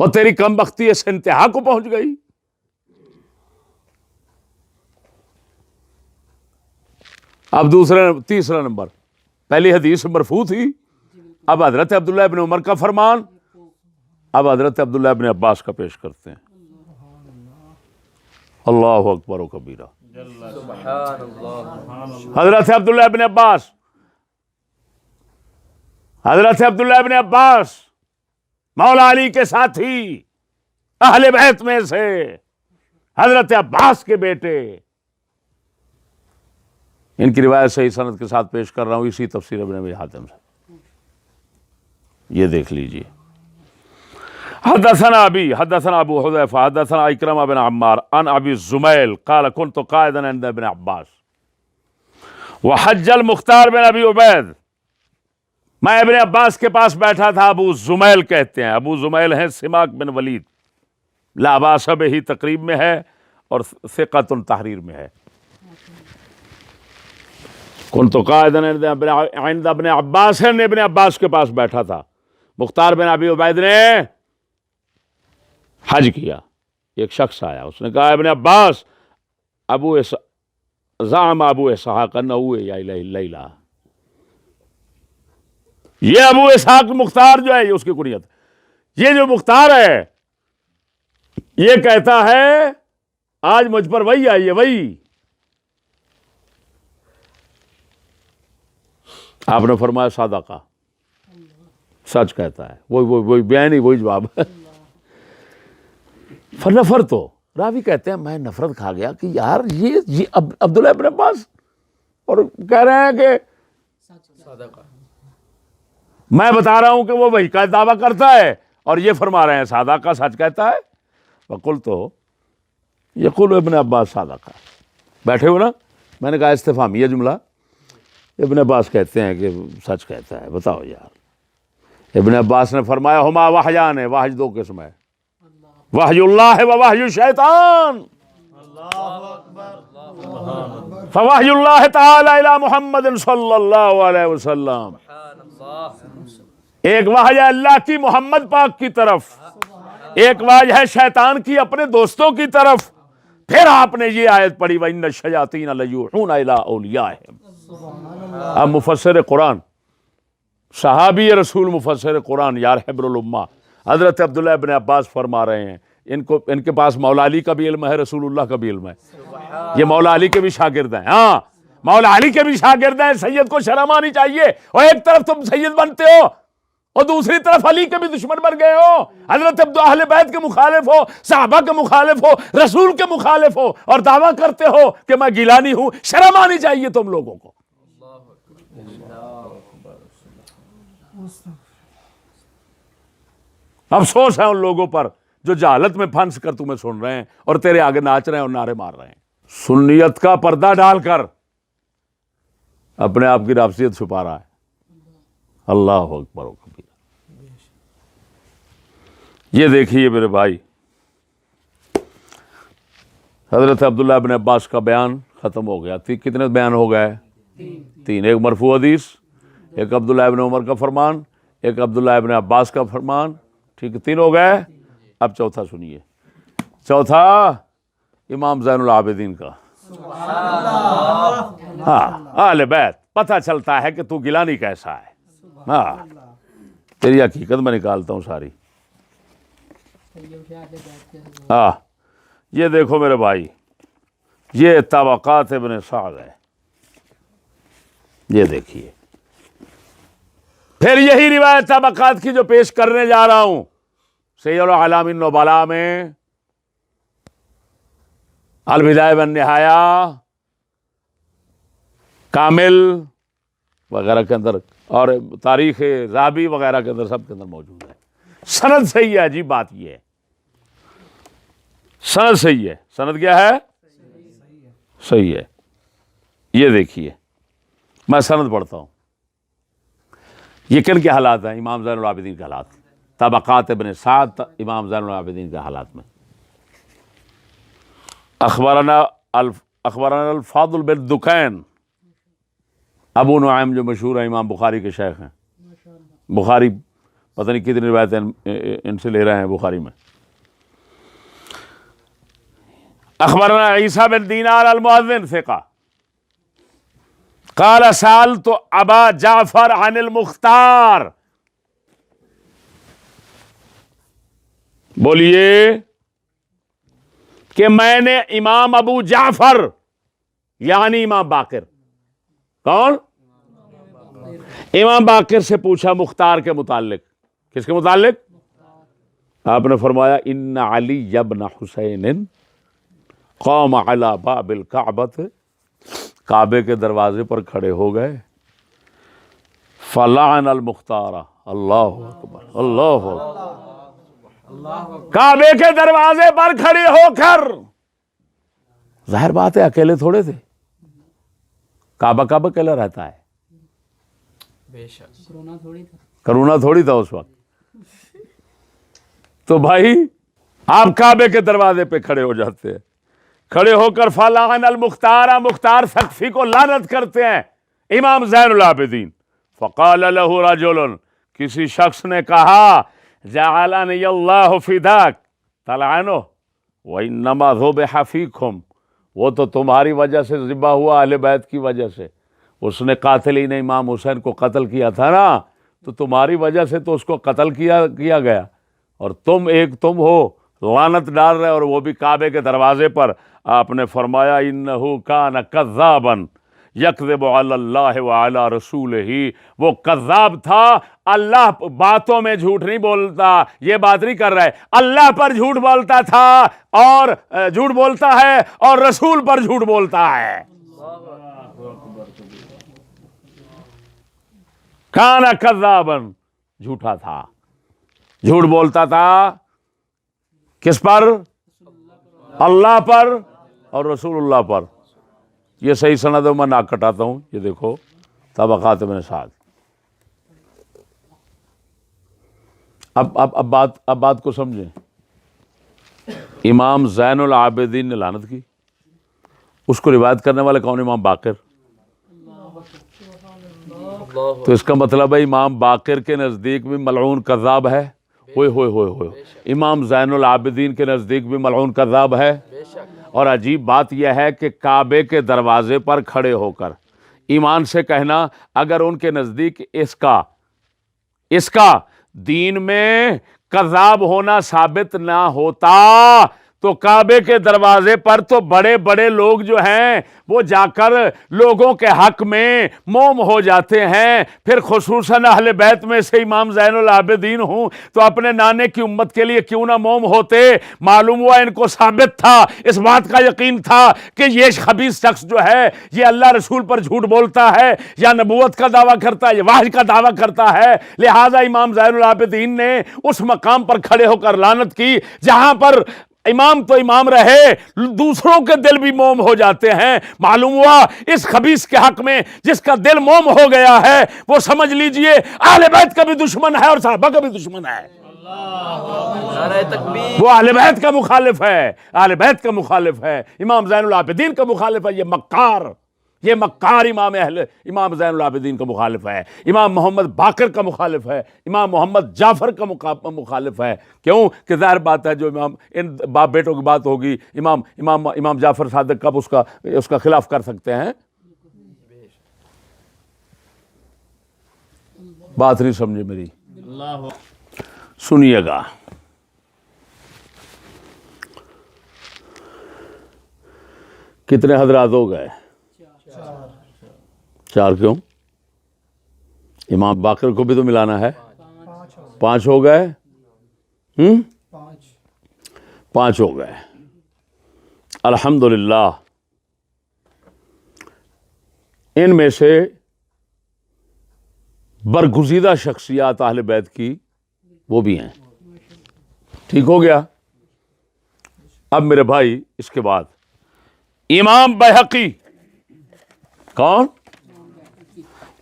A: اور تیری کم بختی اس انتہا کو پہنچ گئی. اب تیسرا نمبر، پہلی حدیث مرفوع تھی، اب حضرت عبداللہ ابن عمر کا فرمان، اب حضرت عبداللہ ابن عباس کا پیش کرتے ہیں. اللہ اکبر و کبیرہ.
C: سبحان اللہ.
A: حضرت عبداللہ ابن عباس مولا علی کے ساتھی، اہل بیت میں سے حضرت عباس کے بیٹے. ان کی روایت صحیح سند کے ساتھ پیش کر رہا ہوں اسی تفسیر ابن ابی حاتم سے. یہ دیکھ لیجئے. حدثنا ابو حذیفہ حدثنا اکرمہ بن عمار عن ابی الزمیل قال كنت قائدا عند ابن عباس وحج المختار بن ابی عبید. میں ابن عباس کے پاس بیٹھا تھا. ابو زمیل کہتے ہیں، ابو زمیل ہیں سماک بن ولید، لا باس بہ تقریب میں ہے اور ثقۃ تحریر میں ہے. كنت قائدا عند ابن عباس ہے، ابن عباس کے پاس بیٹھا تھا. مختار بن ابی عبید نے حج کیا. ایک شخص آیا، اس نے کہا ابن عباس زعم ابو اسحاق انه الیہ اللیلہ. یہ ابو اسحاق مختار جو ہے، یہ اس کی کنیت، یہ جو مختار ہے یہ کہتا ہے آج مجھ پر وہی آئی ہے. وہی آپ نے فرمایا صادقہ، سچ کہتا ہے. وہی بیان ہی، وہی جواب. نفر تو راوی کہتے ہیں میں نفرت کھا گیا کہ یار یہ عبداللہ ابن عباس، اور کہہ رہے ہیں کہ
C: صدقہ.
A: میں بتا رہا ہوں کہ وہ وہی کا دعویٰ کرتا ہے اور یہ فرما رہے ہیں صادقہ، سچ کہتا ہے. وقلت یقول ابن عباس صادقہ. بیٹھے ہو نا، میں نے کہا استفہامیہ جملہ. ابن عباس کہتے ہیں کہ سچ کہتا ہے، بتاؤ یار. ابن عباس نے فرمایا ہما وحیان ہے، وحی دو قسم ہے، وحی اللہ و وحی الشیطان. فوحی اللہ تعالی الی محمد صلی اللہ علیہ وسلم. ایک وحی ہے اللہ کی محمد پاک کی طرف، ایک وحی ہے شیطان کی اپنے دوستوں کی طرف. پھر آپ نے یہ آیت پڑھی وَإِنَّ الشَّيَاطِينَ لَيُوحُونَ إِلَىٰ أَوْلِيَائِهِمْ. اب مفسر قرآن، صحابی رسول مفسر قرآن یار حبر الامہ حضرت عبداللہ ابن عباس فرما رہے ہیں ان کے پاس مولا علی کا بھی علم ہے، رسول اللہ کا بھی علم ہے. یہ مولا علی کے بھی شاگرد ہیں. ہاں مولا علی کے بھی شاگرد ہیں. سید کو شرم آنی چاہیے. اور ایک طرف تم سید بنتے ہو اور دوسری طرف علی کے بھی دشمن بن گئے ہو، حضرت اہل بیت کے مخالف ہو، صحابہ کے مخالف ہو، رسول کے مخالف ہو، اور دعویٰ کرتے ہو کہ میں گیلانی ہوں. شرم آنی چاہیے تم لوگوں کو. افسوس ہے ان لوگوں پر جو جہالت میں پھنس کر تمہیں سن رہے ہیں اور تیرے آگے ناچ رہے ہیں اور نعرے مار رہے ہیں. سنیت کا پردہ ڈال کر اپنے آپ کی رافضیت چھپا رہا ہے. اللہ اکبر و کبیرہ. یہ دیکھیے میرے بھائی، حضرت عبداللہ ابن عباس کا بیان ختم ہو گیا. کتنے بیان ہو گئے؟ 3. ایک مرفوع حدیث، ایک عبداللہ ابن عمر کا فرمان، ایک عبداللہ ابن عباس کا فرمان. ٹھیک ہے، 3 ہو گئے. اب چوتھا سنیے. چوتھا امام زین العابدین کا. ہاں اہل بیت. پتہ چلتا ہے کہ تو گیلانی کیسا ہے. ہاں تیری حقیقت میں نکالتا ہوں ساری. ہاں یہ دیکھو میرے بھائی، یہ طبقات ابن سعد ہے. یہ دیکھیے. پھر یہی روایت طبقات کی جو پیش کرنے جا رہا ہوں سید الاعلام النبلاء میں، البدایہ والنہایہ، کامل وغیرہ کے اندر، اور تاریخ ذہبی وغیرہ کے اندر، سب کے اندر موجود ہے. سند صحیح ہے. عجیب بات یہ ہے، سند صحیح ہے. سند کیا ہے؟ صحیح ہے. یہ دیکھیے، میں سند پڑھتا ہوں. یہ کن کے حالات ہیں؟ امام زین العابدین کے حالات. طبقات ابن سعد امام زین العابدین کے حالات میں. اخبرنا الفاضل بن دکین، ابو نعیم جو مشہور ہے، امام بخاری کے شیخ ہیں. بخاری پتہ نہیں کتنی روایتیں ان سے لے رہے ہیں بخاری میں. اخبرنا عیسیٰ بن دینار المؤذن ثقہ قال سألت ابا جعفر عن المختار. بولیے کہ میں نے امام ابو جعفر یعنی امام باقر، کون؟ امام باقر سے پوچھا مختار کے متعلق. کس کے متعلق؟ آپ نے فرمایا ان علی ابن حسین قام علی باب الکعبۃ، کعبے کے دروازے پر کھڑے ہو گئے. فلعن المختار، اللہ اکبر اللہ اکبر، کعبے کے دروازے پر کھڑے ہو کر. ظاہر بات ہے اکیلے تھوڑے تھے، کعبہ کعبہ اکیلا رہتا ہے،
C: بے شک
A: کرونا تھوڑی تھا اس وقت. تو بھائی آپ کعبے کے دروازے پہ کھڑے ہو جاتے ہیں، کھڑے ہو کر فلعن المختار، مختار ثقفی کو لعنت کرتے ہیں امام زین العابدین. فقال له رجل، کسی شخص نے کہا جعلنی اللہ فداک تلعنہ وانما ذبح فیکم، وہ تو تمہاری وجہ سے ذبح ہوا، اہل بیت کی وجہ سے. اس نے قاتلین امام حسین کو قتل کیا تھا نا، تو تمہاری وجہ سے تو اس کو قتل کیا گیا، اور تم ہو لعنت ڈال رہے، اور وہ بھی کعبے کے دروازے پر. آپ نے فرمایا انہ کان کذابا یکذب علی اللہ وعلی رسولہ، وہ کذاب تھا، اللہ باتوں میں جھوٹ نہیں بولتا، یہ بات نہیں کر رہا ہے، اللہ پر جھوٹ بولتا تھا، اور جھوٹ بولتا ہے، اور رسول پر جھوٹ بولتا ہے. کان کذابا، جھوٹا تھا، جھوٹ بولتا تھا کس پر؟ اللہ پر اور رسول اللہ پر. یہ صحیح سند ہے، میں ناک کٹاتا ہوں، یہ دیکھو طبقات ابن سعد. اب بات کو سمجھیں. امام زین العابدین نے لعنت کی، اس کو روایت کرنے والے کون؟ امام باقر. تو اس کا مطلب ہے امام باقر کے نزدیک بھی ملعون کذاب ہے. ہوئے ہوئے ہوئے ہوئے امام زین العابدین کے نزدیک بھی ملعون کذاب ہے. اور عجیب بات یہ ہے کہ کعبے کے دروازے پر کھڑے ہو کر ایمان سے کہنا، اگر ان کے نزدیک اس کا دین میں کذاب ہونا ثابت نہ ہوتا تو کعبے کے دروازے پر تو بڑے بڑے لوگ جو ہیں وہ جا کر لوگوں کے حق میں موم ہو جاتے ہیں. پھر خصوصاً اہل بیت میں سے امام زین العابدین ہوں تو اپنے نانے کی امت کے لیے کیوں نہ موم ہوتے. معلوم ہوا ان کو ثابت تھا، اس بات کا یقین تھا کہ یہ خبیث شخص جو ہے یہ اللہ رسول پر جھوٹ بولتا ہے، یا نبوت کا دعویٰ کرتا ہے، یا وحی کا دعویٰ کرتا ہے. لہٰذا امام زین العابدین نے اس مقام پر کھڑے ہو کر لعنت کی جہاں پر امام تو امام رہے، دوسروں کے دل بھی موم ہو جاتے ہیں. معلوم ہوا اس خبیث کے حق میں جس کا دل موم ہو گیا ہے وہ سمجھ لیجئے اہل بیت کا بھی دشمن ہے اور صحابہ کا بھی دشمن ہے.
C: نعرہ تکبیر،
A: وہ اہل بیت کا مخالف ہے، اہل بیت کا مخالف ہے، امام زین العابدین کا مخالف ہے. یہ مکار امام زین العابدین کا مخالف ہے، امام محمد باقر کا مخالف ہے، امام محمد جعفر کا مخالف ہے. کیوں کہ ظاہر بات ہے جو امام ان باپ بیٹوں کی بات ہوگی، امام جعفر صادق کب اس کا خلاف کر سکتے ہیں؟ بات نہیں سمجھے میری، سنیے گا. کتنے حضرات ہو گئے؟ 4. کیوں؟ امام باقر کو بھی تو ملانا ہے. 5 ہو گئے. 5 ہو گئے. الحمدللہ ان میں سے برگزیدہ شخصیات اہل بیت کی وہ بھی ہیں. ٹھیک ہو گیا. اب میرے بھائی اس کے بعد امام بیہقی. کون؟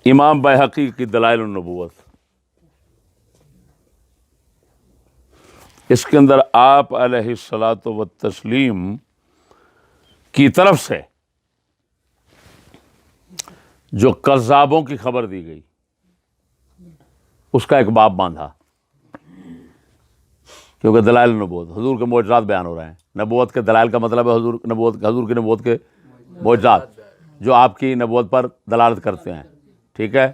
A: امام بیہقی کی دلائل النبوت. اس کے اندر آپ علیہ الصلاۃ والتسلیم کی طرف سے جو کذابوں کی خبر دی گئی اس کا ایک باب باندھا. کیونکہ دلائل نبوت، حضور کے معجزات بیان ہو رہے ہیں. نبوت کے دلائل کا مطلب ہے حضور کی نبوت کے معجزات جو آپ کی نبوت پر دلالت کرتے ہیں. ٹھیک ہے،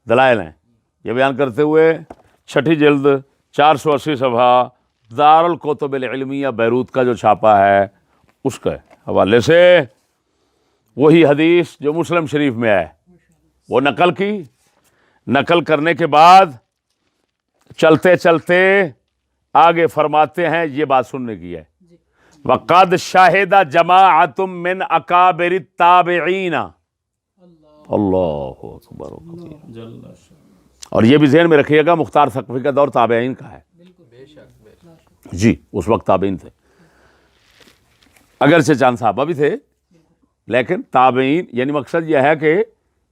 A: دلائل ہیں. یہ بیان کرتے ہوئے 6 جلد 480 صفحہ دارالکتب العلمیہ بیروت کا جو چھاپا ہے اس کے حوالے سے وہی حدیث جو مسلم شریف میں ہے وہ نقل کی. نقل کرنے کے بعد چلتے چلتے آگے فرماتے ہیں، یہ بات سننے کی ہے، وَقَدْ شَهِدَ جَمَاعَةٌ مِّنْ أَكَابِرِ التَّابِعِينَ. اللہ اکبر و کبیر. اور یہ بھی ذہن میں رکھیے گا مختار ثقفی کا دور تابعین کا ہے. جی اس وقت تابعین تھے، اگرچہ چاند صحابہ بھی تھے لیکن تابعین، یعنی مقصد یہ ہے کہ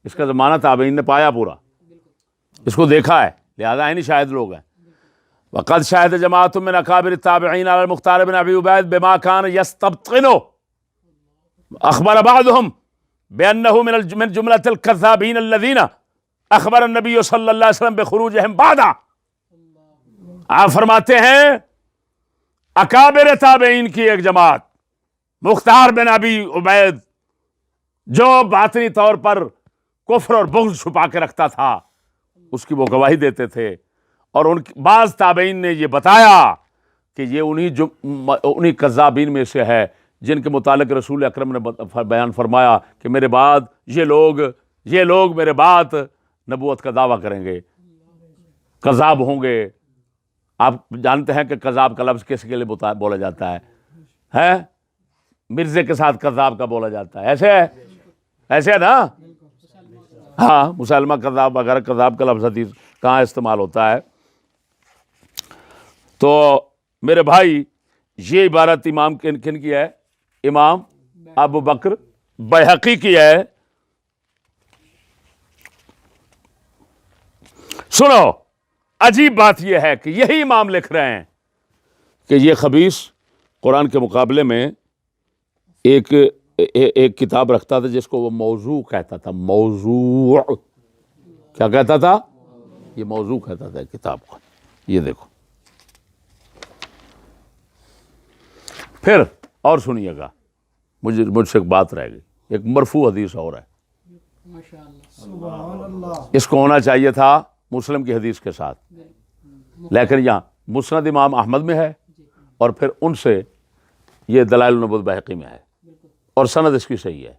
A: اس کا زمانہ تابعین نے پایا پورا، اس کو دیکھا ہے، لہذا عینی شاہد لوگ ہیں. وقد شاہد جماعت من اکابر التابعین علی المختار بن ابی عبید بما کان یستبطن اخبر بعضهم بانه من جملة الكذابین الذین اخبر النبی صلی اللہ علیہ وسلم بخروجهم بعد. آپ فرماتے ہیں اکابر تابعین کی ایک جماعت مختار بن ابی عبید جو باطنی طور پر کفر اور بغض چھپا کے رکھتا تھا اس کی وہ گواہی دیتے تھے، اور ان بعض تابعین نے یہ بتایا کہ یہ انہی کذابین میں سے ہے جن کے متعلق رسول اکرم نے بیان فرمایا کہ میرے بعد یہ لوگ میرے بعد نبوت کا دعویٰ کریں گے، کذاب ہوں گے. آپ جانتے ہیں کہ کذاب کا لفظ کس کے لیے بولا جاتا ہے؟ مرزے کے ساتھ کذاب کا بولا جاتا ہے. ایسے ہے نا؟ ہاں، مسلمہ کذاب وغیرہ کذاب کا لفظ حدیث کہاں استعمال ہوتا ہے. تو میرے بھائی یہ عبارت امام کن کی ہے؟ امام ابو بکر بیہقی کی ہے. سنو، عجیب بات یہ ہے کہ یہی امام لکھ رہے ہیں کہ یہ خبیث قرآن کے مقابلے میں ایک کتاب رکھتا تھا جس کو وہ موضوع کہتا تھا. موضوع کیا کہتا تھا؟ یہ موضوع کہتا تھا کتاب کو. یہ دیکھو، پھر اور سنیے گا، مجھ سے ایک بات رہ گئی. ایک مرفوع حدیث اور ہے، اس کو ہونا چاہیے تھا مسلم کی حدیث کے ساتھ، لیکن یہاں مسند امام احمد میں ہے اور پھر ان سے یہ دلائل النبوت بحقی میں ہے، اور سند اس کی صحیح ہے.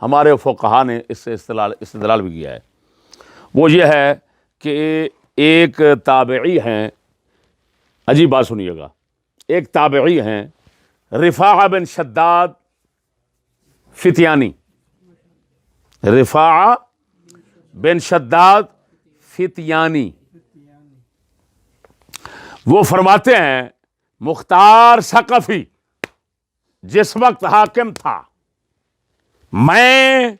A: ہمارے فقہا نے اس سے استدلال بھی کیا ہے. وہ یہ ہے کہ ایک تابعی ہیں، عجیب بات سنیے گا، ایک تابعی ہیں رفاعہ بن شداد فتیانی. رفاعہ بن شداد فتیانی وہ فرماتے ہیں مختار ثقفی جس وقت حاکم تھا میں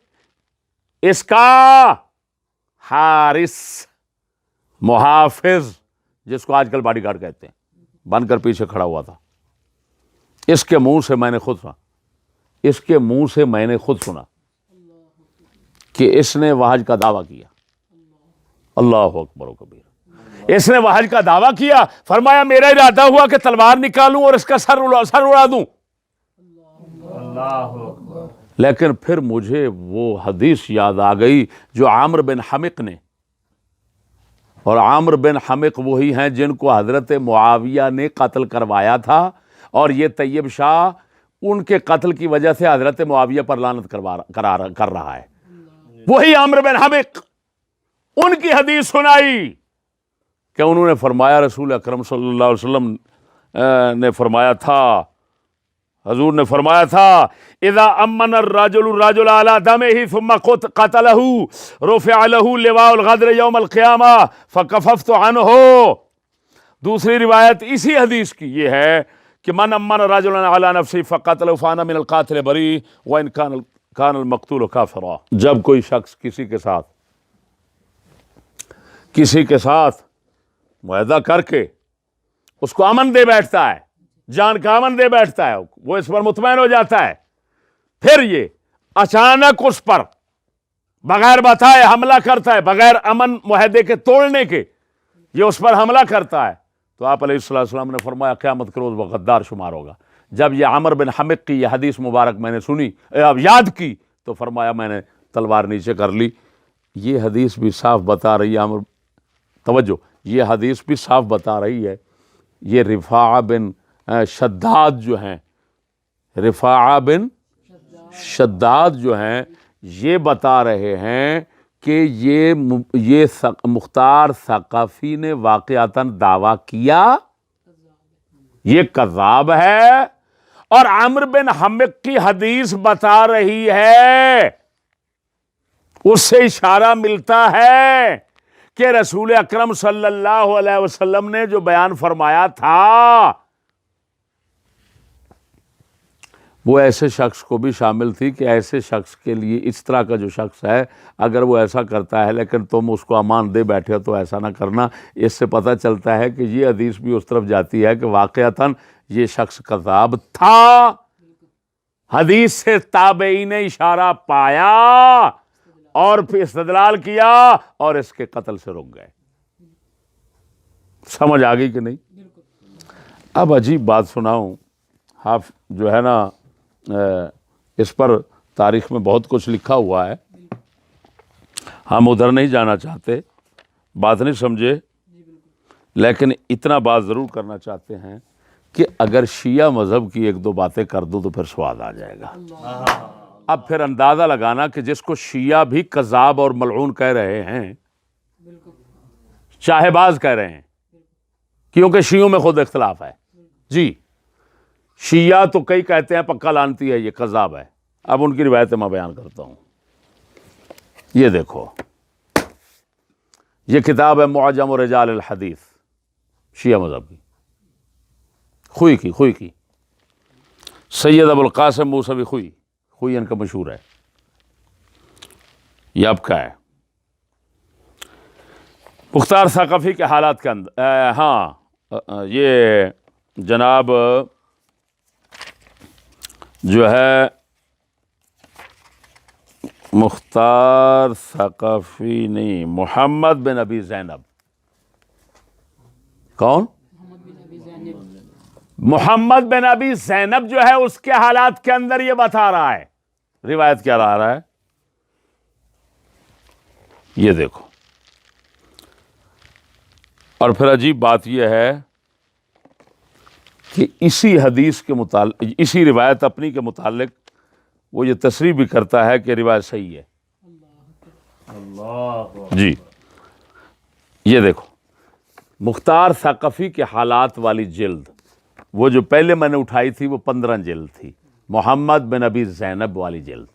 A: اس کا حارس، محافظ، جس کو آج کل باڈی گارڈ کہتے ہیں، بن کر پیچھے کھڑا ہوا تھا. اس کے منہ سے میں نے خود سنا کہ اس نے وحج کا دعویٰ کیا. اللہ اکبر و کبیر. اس نے وحج کا دعویٰ کیا، فرمایا میرا ارادہ ہوا کہ تلوار نکالوں اور اس کا سر اڑا دوں. لیکن پھر مجھے وہ حدیث یاد آ گئی جو عامر بن حمق نے، اور عامر بن حمق وہی ہیں جن کو حضرت معاویہ نے قتل کروایا تھا، اور یہ طیب شاہ ان کے قتل کی وجہ سے حضرت معاویہ پر لعنت کر رہا ہے. وہی عامر بن حمق ان کی حدیث سنائی کہ انہوں نے فرمایا رسول اکرم صلی اللہ علیہ وسلم نے فرمایا تھا، حضور نے فرمایا تھا اذا امن الرجل الرجل على دمه ثم قتله رفع له لواء الغدر يوم القيامة فكففت عنه. دوسری روایت اسی حدیث کی یہ ہے کہ من امن رجلا على نفسه فقتله فانا من القاتل بريء وان كان المقتول كافرا. جب کوئی شخص کسی کے ساتھ معاہدہ کر کے اس کو امن دے بیٹھتا ہے، جان کا امن دے بیٹھتا ہے، وہ اس پر مطمئن ہو جاتا ہے، پھر یہ اچانک اس پر بغیر بتائے حملہ کرتا ہے، بغیر امن معاہدے کے توڑنے کے یہ اس پر حملہ کرتا ہے، تو آپ علیہ السلام نے فرمایا قیامت کے روز وہ غدار شمار ہوگا۔ جب یہ عمر بن حمق کی یہ حدیث مبارک میں نے سنی، اب یاد کی، تو فرمایا میں نے تلوار نیچے کر لی۔ یہ حدیث بھی صاف بتا رہی ہے توجہ، یہ حدیث بھی صاف بتا رہی ہے، یہ رفاعہ بن شداد جو ہیں، رفاعہ بن شداد جو ہیں، یہ بتا رہے ہیں کہ یہ مختار ثقفی نے واقعتاً دعویٰ کیا، یہ کذاب ہے، اور عمرو بن حمق کی حدیث بتا رہی ہے، اس سے اشارہ ملتا ہے کہ رسول اکرم صلی اللہ علیہ وسلم نے جو بیان فرمایا تھا وہ ایسے شخص کو بھی شامل تھی کہ ایسے شخص کے لیے، اس طرح کا جو شخص ہے اگر وہ ایسا کرتا ہے لیکن تم اس کو امان دے بیٹھے ہو تو ایسا نہ کرنا۔ اس سے پتہ چلتا ہے کہ یہ حدیث بھی اس طرف جاتی ہے کہ واقعتاً یہ شخص کذاب تھا، حدیث سے تابعین نے اشارہ پایا اور پھر استدلال کیا اور اس کے قتل سے رک گئے۔ سمجھ آ گئی کہ نہیں؟ اب عجیب بات سناؤں، جو ہے نا اس پر تاریخ میں بہت کچھ لکھا ہوا ہے، ہم ادھر نہیں جانا چاہتے، بات نہیں سمجھے، لیکن اتنا بات ضرور کرنا چاہتے ہیں کہ اگر شیعہ مذہب کی ایک دو باتیں کر دوں تو پھر سواد آ جائے گا۔ اب پھر اندازہ لگانا کہ جس کو شیعہ بھی کذاب اور ملعون کہہ رہے ہیں، چاہے باز کہہ رہے ہیں، کیونکہ شیعوں میں خود اختلاف ہے جی، شیعہ تو کئی کہتے ہیں پکا لانتی ہے، یہ کذاب ہے۔ اب ان کی روایتیں میں بیان کرتا ہوں، یہ دیکھو، یہ کتاب ہے معجم رجال الحدیث، شیعہ مذہب کی، خوئی کی سید ابو القاسم موسوی خوئی ان کا مشہور ہے، یہ اب کا ہے مختار ثقفی کے حالات کے اندر۔ ہاں یہ جناب جو ہے مختار ثقفی نہیں، محمد بن ابی زینب، کون؟ محمد بن ابی زینب جو ہے اس کے حالات کے اندر یہ بتا رہا ہے، روایت کیا رہا ہے، یہ دیکھو۔ اور پھر عجیب بات یہ ہے کہ اسی حدیث کے متعلق، اسی روایت اپنی کے متعلق وہ یہ تصریح بھی کرتا ہے کہ روایت صحیح ہے۔ جی یہ دیکھو، مختار ثقفی کے حالات والی جلد، وہ جو پہلے میں نے اٹھائی تھی وہ 15 جلد تھی، محمد بن ابی زینب والی جلد،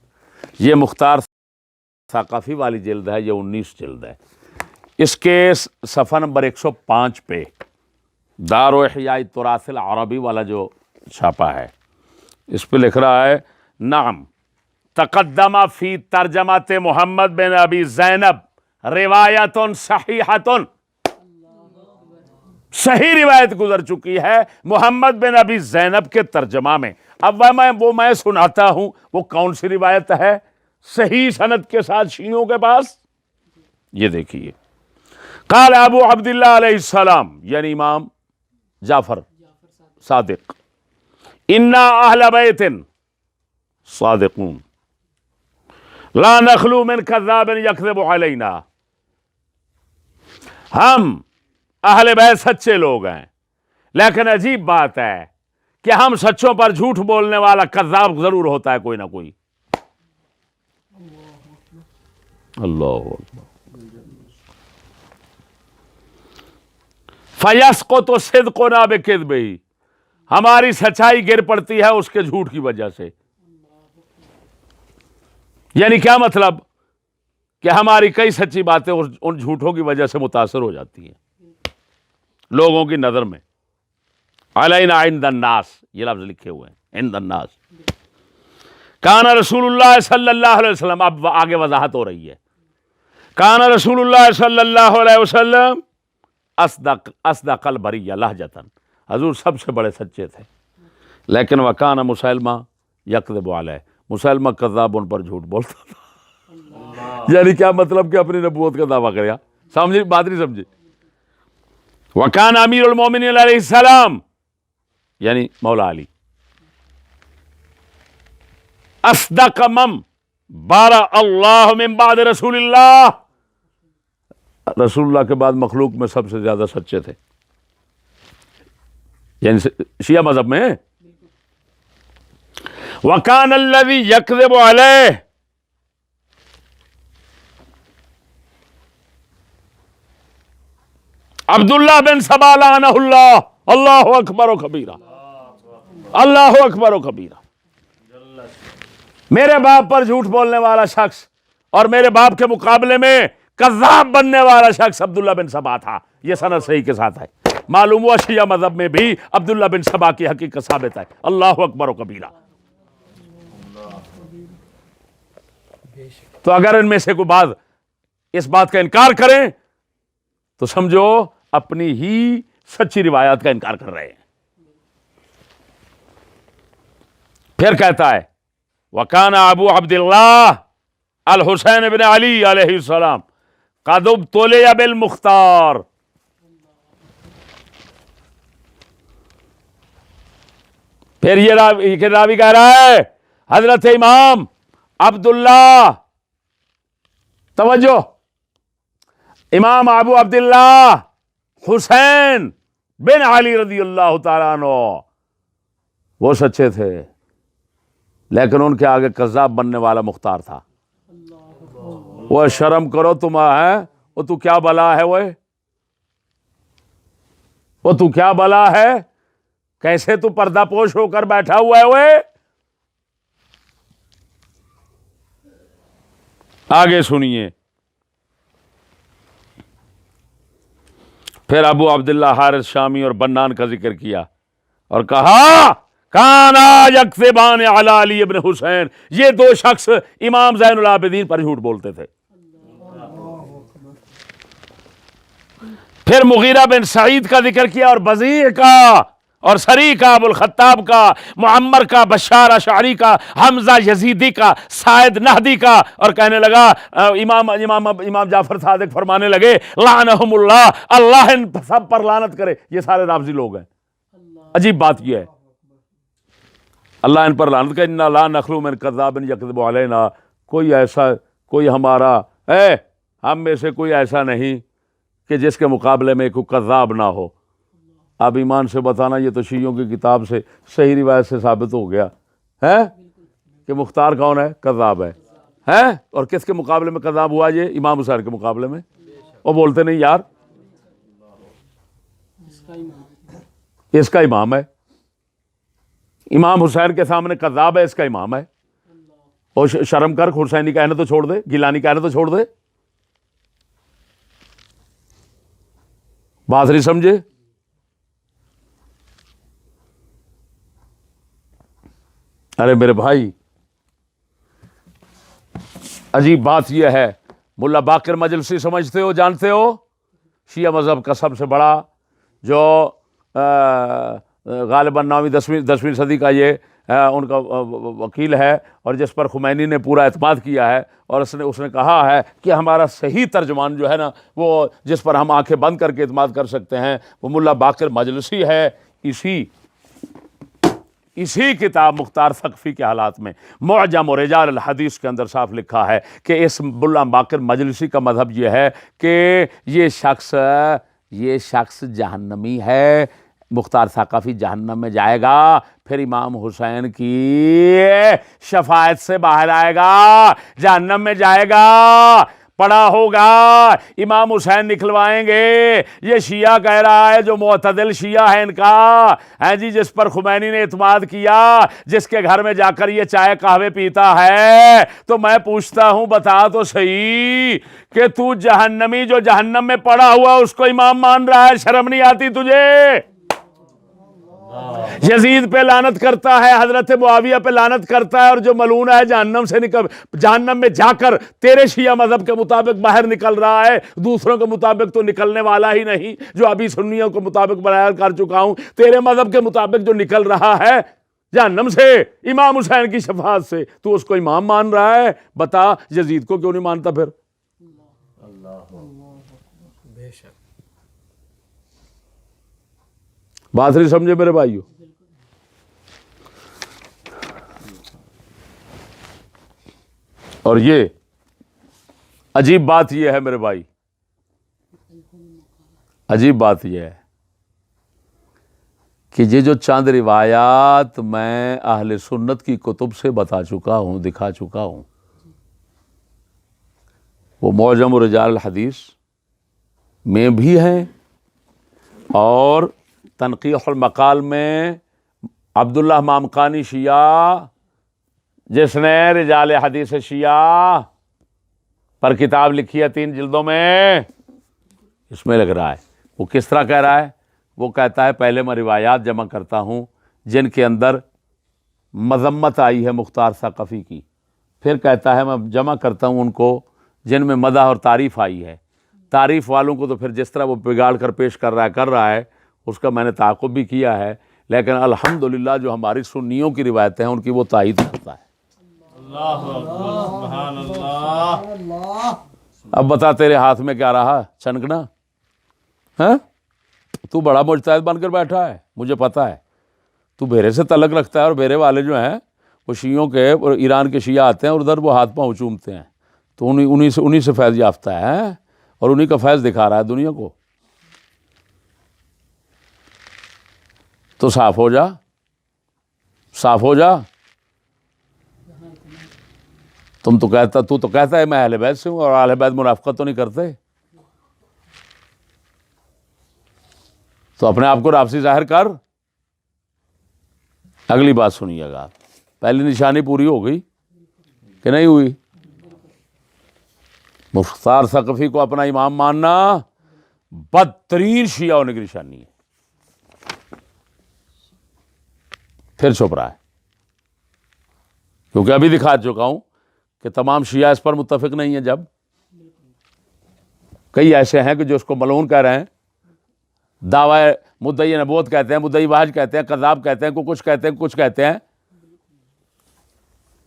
A: یہ مختار ثقفی والی جلد ہے، یہ 19 جلد ہے۔ اس کے صفحہ نمبر 105 پہ دار و احیاء تراث العربی والا جو چھاپا ہے، اس پہ لکھ رہا ہے، نعم تقدم فی ترجمت محمد بن ابی زینب روایت صحیحۃ، صحیح روایت گزر چکی ہے محمد بن ابی زینب کے ترجمہ میں۔ اب میں سناتا ہوں وہ کون سی روایت ہے صحیح سند کے ساتھ شیعوں کے پاس، یہ دیکھیے۔ قال ابو عبداللہ علیہ السلام، یعنی امام جعفر صادق، انا اہل بیت صادقون لا نخلو من کذاب یکذب علینا، ہم اہل بیت سچے لوگ ہیں، لیکن عجیب بات ہے کہ ہم سچوں پر جھوٹ بولنے والا کذاب ضرور ہوتا ہے کوئی نہ کوئی۔ اللہ اکبر۔ فَيَسْقُطُ صِدْقُنَا بِكِذْبِهِ، ہماری سچائی گر پڑتی ہے اس کے جھوٹ کی وجہ سے۔ یعنی کیا مطلب کہ ہماری کئی سچی باتیں ان جھوٹوں کی وجہ سے متاثر ہو جاتی ہیں لوگوں کی نظر میں۔ علینا عند الناس، یہ لفظ لکھے ہوئے ہیں، عند الناس۔ کان رسول اللہ صلی اللہ علیہ وسلم، اب آگے وضاحت ہو رہی ہے، کان رسول اللہ صلی اللہ علیہ وسلم اصدق البریہ لہجتاً، حضور سب سے بڑے سچے تھے، لیکن وکان مسلمہ یکذب علیہ، مسلمہ کذاب، ان پر جھوٹ بولتا تھا۔ یعنی کیا مطلب کہ اپنی نبوت کا دعویٰ کریا، سمجھے بات نہیں سمجھے؟ وکان امیر المومنین علیہ السلام یعنی مولا علی اصدق من بارا اللہ من بعد رسول اللہ، رسول اللہ کے بعد مخلوق میں سب سے زیادہ سچے تھے، یعنی شیعہ مذہب میں. وکان الذی یکذب علیہ، عبداللہ بن سبا لعنہ اللہ. اللہ اکبر و کبیرہ، اللہ اکبر و کبیرہ. میرے باپ پر جھوٹ بولنے والا شخص اور میرے باپ کے مقابلے میں کذاب بننے والا شخص عبداللہ بن سبا تھا. یہ سند صحیح کے ساتھ ہے. معلوم ہوا شیعہ مذہب میں بھی عبداللہ بن سبا کی حقیقت ثابت ہے. اللہ اکبر و کبیرہ. تو اگر ان میں سے کوئی بات اس بات کا انکار کریں تو سمجھو اپنی ہی سچی روایات کا انکار کر رہے ہیں. پھر کہتا ہے وَكَانَ ابو عبد اللہ الحسین بن علی علیہ السلام قد ابتلي بالمختار. پھر یہ راوی کہہ رہا ہے حضرت امام عبداللہ، توجہ، امام ابو عبداللہ حسین بن علی رضی اللہ تعالیٰ عنہ وہ سچے تھے، لیکن ان کے آگے کذاب بننے والا مختار تھا. وہ شرم کرو تم ہے، وہ تو کیا بلا ہے، وہ تو کیا بلا ہے، کیسے تو پردہ پوش ہو کر بیٹھا ہوا ہے. وہ آگے سنیے. پھر ابو عبداللہ حارث شامی اور بنان کا ذکر کیا اور کہا کانا یکذبان علی علی ابن حسین، یہ دو شخص امام زین العابدین پر جھوٹ بولتے تھے. پھر مغیرہ بن سعید کا ذکر کیا اور بزیع کا اور سری کا، ابو الخطاب کا، معمر کا، بشار اشعری کا، حمزہ یزیدی کا، سعید نہدی کا، اور کہنے لگا امام جعفر صادق فرمانے لگے لعنہم اللہ، اللہ ان سب پر لعنت کرے. یہ سارے رافضی لوگ ہیں. عجیب بات یہ ہے، اللہ ان پر لعنت کرے. انا لا نخلو من کذاب یکذب علینا، کوئی ہمارا ہم میں سے کوئی ایسا نہیں کہ جس کے مقابلے میں کوئی کذاب نہ ہو. اب ایمان سے بتانا، یہ تو شیعوں کی کتاب سے صحیح روایت سے ثابت ہو گیا ہے کہ مختار کون ہے؟ کذاب ہے. اور کس کے مقابلے میں کذاب ہوا؟ یہ امام حسین کے مقابلے میں. وہ بولتے نہیں یار اس کا امام ہے، امام حسین کے سامنے کذاب ہے، اس کا امام ہے. اور شرم کر، حسینی کہنے تو چھوڑ دے، گیلانی کہنے تو چھوڑ دے. بات نہیں سمجھے؟ ارے میرے بھائی، عجیب بات یہ ہے، ملا باقر مجلسی سمجھتے ہو، جانتے ہو، شیعہ مذہب کا سب سے بڑا جو غالباً 9ویں 10ویں صدی کا یہ ان کا وکیل ہے، اور جس پر خمینی نے پورا اعتماد کیا ہے، اور اس نے کہا ہے کہ ہمارا صحیح ترجمان جو ہے نا، وہ جس پر ہم آنکھیں بند کر کے اعتماد کر سکتے ہیں، وہ ملا باقر مجلسی ہے. اسی کتاب مختار ثقفی کے حالات میں معجم و رجال الحدیث کے اندر صاف لکھا ہے کہ اس ملا باقر مجلسی کا مذہب یہ ہے کہ یہ شخص جہنمی ہے، مختار ثقفی جہنم میں جائے گا، پھر امام حسین کی شفاعت سے باہر آئے گا، جہنم میں جائے گا، پڑا ہوگا، امام حسین نکلوائیں گے. یہ شیعہ کہہ رہا ہے جو معتدل شیعہ ہے ان کا ہے جی، جس پر خمینی نے اعتماد کیا، جس کے گھر میں جا کر یہ چائے قہوے پیتا ہے. تو میں پوچھتا ہوں، بتا تو صحیح کہ تو جہنمی جو جہنم میں پڑا ہوا اس کو امام مان رہا ہے، شرم نہیں آتی تجھے؟ یزید پہ لعنت کرتا ہے، حضرت معاویہ پہ لعنت کرتا ہے، اور جو ملعون ہے جہنم میں جا کر تیرے شیعہ مذہب کے مطابق باہر نکل رہا ہے، دوسروں کے مطابق تو نکلنے والا ہی نہیں، جو ابھی سنیوں کے مطابق بیان کر چکا ہوں. تیرے مذہب کے مطابق جو نکل رہا ہے جہنم سے، امام حسین کی شفاعت سے، تو اس کو امام مان رہا ہے. بتا یزید کو کیوں نہیں مانتا پھر؟ بات نہیں سمجھے میرے بھائیوں؟ اور یہ عجیب بات یہ ہے میرے بھائی، عجیب بات یہ ہے کہ یہ جو چند روایات میں اہل سنت کی کتب سے بتا چکا ہوں، دکھا چکا ہوں، وہ معجم رجال الحدیث میں بھی ہیں، اور تنقیح المقال میں عبداللہ مامقانی شیعہ، جس نے رجال حدیث شیعہ پر کتاب لکھی ہے 3 جلدوں میں، اس میں لگ رہا ہے۔ وہ کس طرح کہہ رہا ہے؟ وہ کہتا ہے پہلے میں روایات جمع کرتا ہوں جن کے اندر مذمت آئی ہے مختار ثقفی کی، پھر کہتا ہے میں جمع کرتا ہوں ان کو جن میں مدح اور تعریف آئی ہے۔ تعریف والوں کو تو پھر جس طرح وہ بگاڑ کر پیش کر رہا ہے اس کا میں نے تعاقب بھی کیا ہے، لیکن الحمدللہ جو ہماری سنیوں کی روایتیں ہیں ان کی وہ تائید کرتا ہے۔ اب بتا تیرے ہاتھ میں کیا رہا؟ چھنکنا؟ ہاں، تو بڑا مجتہد بن کر بیٹھا ہے، مجھے پتا ہے۔ تو بھیرے سے تعلق رکھتا ہے، اور بھیرے والے جو ہیں وہ شیعوں کے، ایران کے شیعہ آتے ہیں اور ادھر وہ ہاتھ پاؤں چومتے ہیں، تو انہی سے فیض یافتہ ہے اور انہی کا فیض دکھا رہا ہے دنیا کو۔ تو صاف ہو جا، صاف ہو جا۔ تو کہتا ہے میں اہل بیت سے ہوں، اور اہل بیت منافقت تو نہیں کرتے، تو اپنے آپ کو رافضی ظاہر کر۔ اگلی بات سنیے گا، پہلی نشانی پوری ہو گئی کہ نہیں ہوئی؟ مختار ثقفی کو اپنا امام ماننا بدترین شیعہ ہونے کی نشانی ہے۔ پھر چھپ رہا ہے، کیونکہ ابھی دکھا چکا ہوں کہ تمام شیعہ اس پر متفق نہیں ہیں۔ جب کئی ایسے ہیں کہ جو اس کو ملعون کہہ رہے ہیں، دعوی مدعی نبوت کہتے ہیں، مدعی واحد کہتے ہیں، کذاب کہتے ہیں، کچھ کہتے ہیں، کچھ کہتے ہیں۔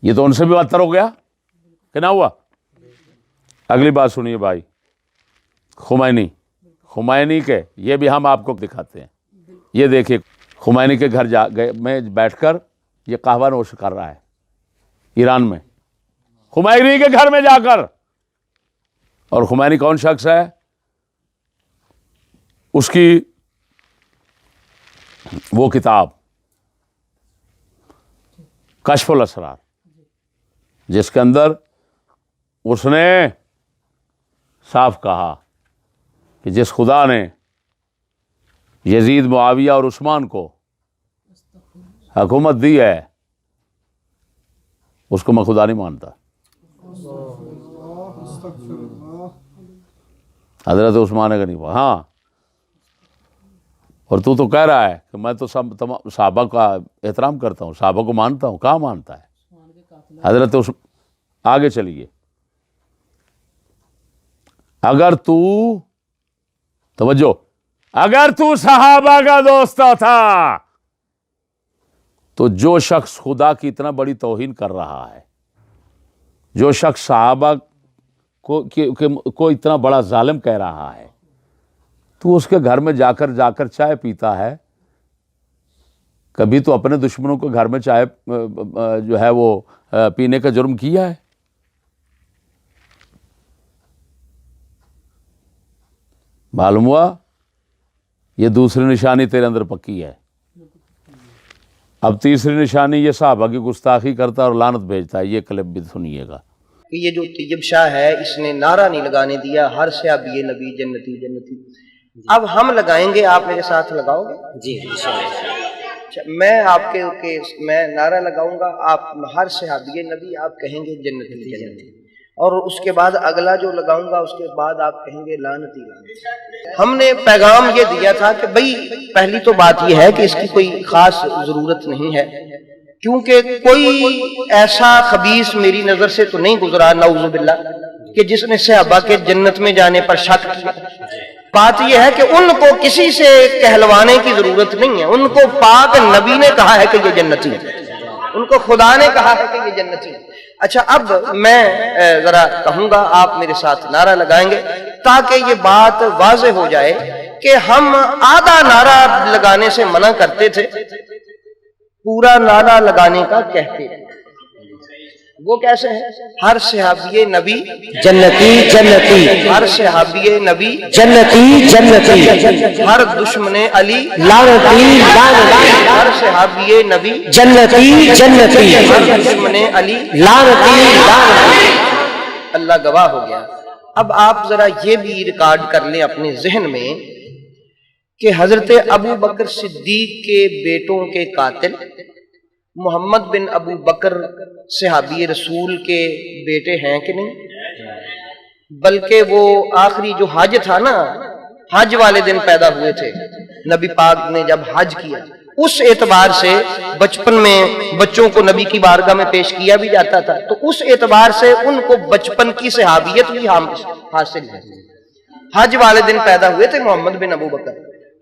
A: یہ تو ان سے بھی بدتر ہو گیا کہ نہ ہوا؟ اگلی بات سنیے بھائی، خمینی کے، یہ بھی ہم آپ کو دکھاتے ہیں۔ یہ دیکھیے، خمینی کے گھر میں بیٹھ کر یہ قہوہ نوش کر رہا ہے ایران میں، خمینی کے گھر میں جا کر۔ اور خمینی کون شخص ہے؟ اس کی وہ کتاب کشف الاسرار، جس کے اندر اس نے صاف کہا کہ جس خدا نے یزید، معاویہ اور عثمان کو حکومت دی ہے اس کو میں خدا نہیں مانتا۔ حضرت عثمان کا نہیں ہوا، ہاں۔ اور تو کہہ رہا ہے کہ میں تو صحابہ کا احترام کرتا ہوں، صحابہ کو مانتا ہوں۔ کہاں مانتا ہے حضرت آگے چلیے، اگر تو صحابہ کا دوست تھا تو جو شخص خدا کی اتنا بڑی توہین کر رہا ہے، جو شخص صحابہ کو اتنا بڑا ظالم کہہ رہا ہے، تو اس کے گھر میں جا کر چائے پیتا ہے، کبھی تو اپنے دشمنوں کے گھر میں چائے جو ہے وہ پینے کا جرم کیا ہے؟ معلوم ہوا یہ دوسری نشانی تیرے اندر پکی ہے۔ اب تیسری نشانی، یہ صحابہ کی گستاخی کرتا اور لعنت بھیجتا ہے۔ یہ کلپ بھی سنیے گا۔
D: کہ یہ جو طیب شاہ ہے اس نے نعرہ نہیں لگانے دیا ہر صحابی نبی جنتی جنتی۔ اب ہم لگائیں گے، آپ میرے ساتھ لگاؤ گے؟ جی میں آپ کے میں نعرہ لگاؤں گا، آپ ہر صحابی نبی آپ کہیں گے جنتی جنتی، اور اس کے بعد اگلا جو لگاؤں گا اس کے بعد آپ کہیں گے لعنتی لعنتی۔ ہم نے پیغام یہ دیا تھا کہ بھئی پہلی تو بات یہ ہے کہ اس کی کوئی خاص ضرورت نہیں ہے، کیونکہ کوئی ایسا خبیث میری نظر سے تو نہیں گزرا نعوذ باللہ کہ جس نے صحابہ کے جنت میں جانے پر شک کیا۔ بات یہ ہے کہ ان کو کسی سے کہلوانے کی ضرورت نہیں ہے، ان کو پاک نبی نے کہا ہے کہ یہ جنتی ہے، ان کو خدا نے کہا ہے کہ یہ جنتی ہے۔ اچھا، اب میں ذرا کہوں گا، آپ میرے ساتھ نعرہ لگائیں گے تاکہ یہ بات واضح ہو جائے کہ ہم آدھا نعرہ لگانے سے منع کرتے تھے، پورا نعرہ لگانے کا کہتے تھے۔ وہ کیسے ہے؟ ہر صحابی نبی
E: جنتی جنتی،
D: ہر صحابی نبی
E: جنتی جنتی،
D: ہر دشمن علی
E: لعنتی لعنتی،
D: ہر صحابی نبی
E: جنتی جنتی،
D: ہر دشمن علی
E: لعنتی لعنتی۔
D: اللہ گواہ ہو گیا۔ اب آپ ذرا یہ بھی ریکارڈ کر لیں اپنے ذہن میں کہ حضرت ابو بکر صدیق کے بیٹوں کے قاتل محمد بن ابو بکر صحابی رسول کے بیٹے ہیں کہ نہیں؟ بلکہ وہ آخری جو حج تھا نا، حج والے دن پیدا ہوئے تھے نبی پاک نے جب حج کیا، اس اعتبار سے بچپن میں بچوں کو نبی کی بارگاہ میں پیش کیا بھی جاتا تھا، تو اس اعتبار سے ان کو بچپن کی صحابیت بھی حاصل ہے۔ حج والے دن پیدا ہوئے تھے محمد بن ابو بکر،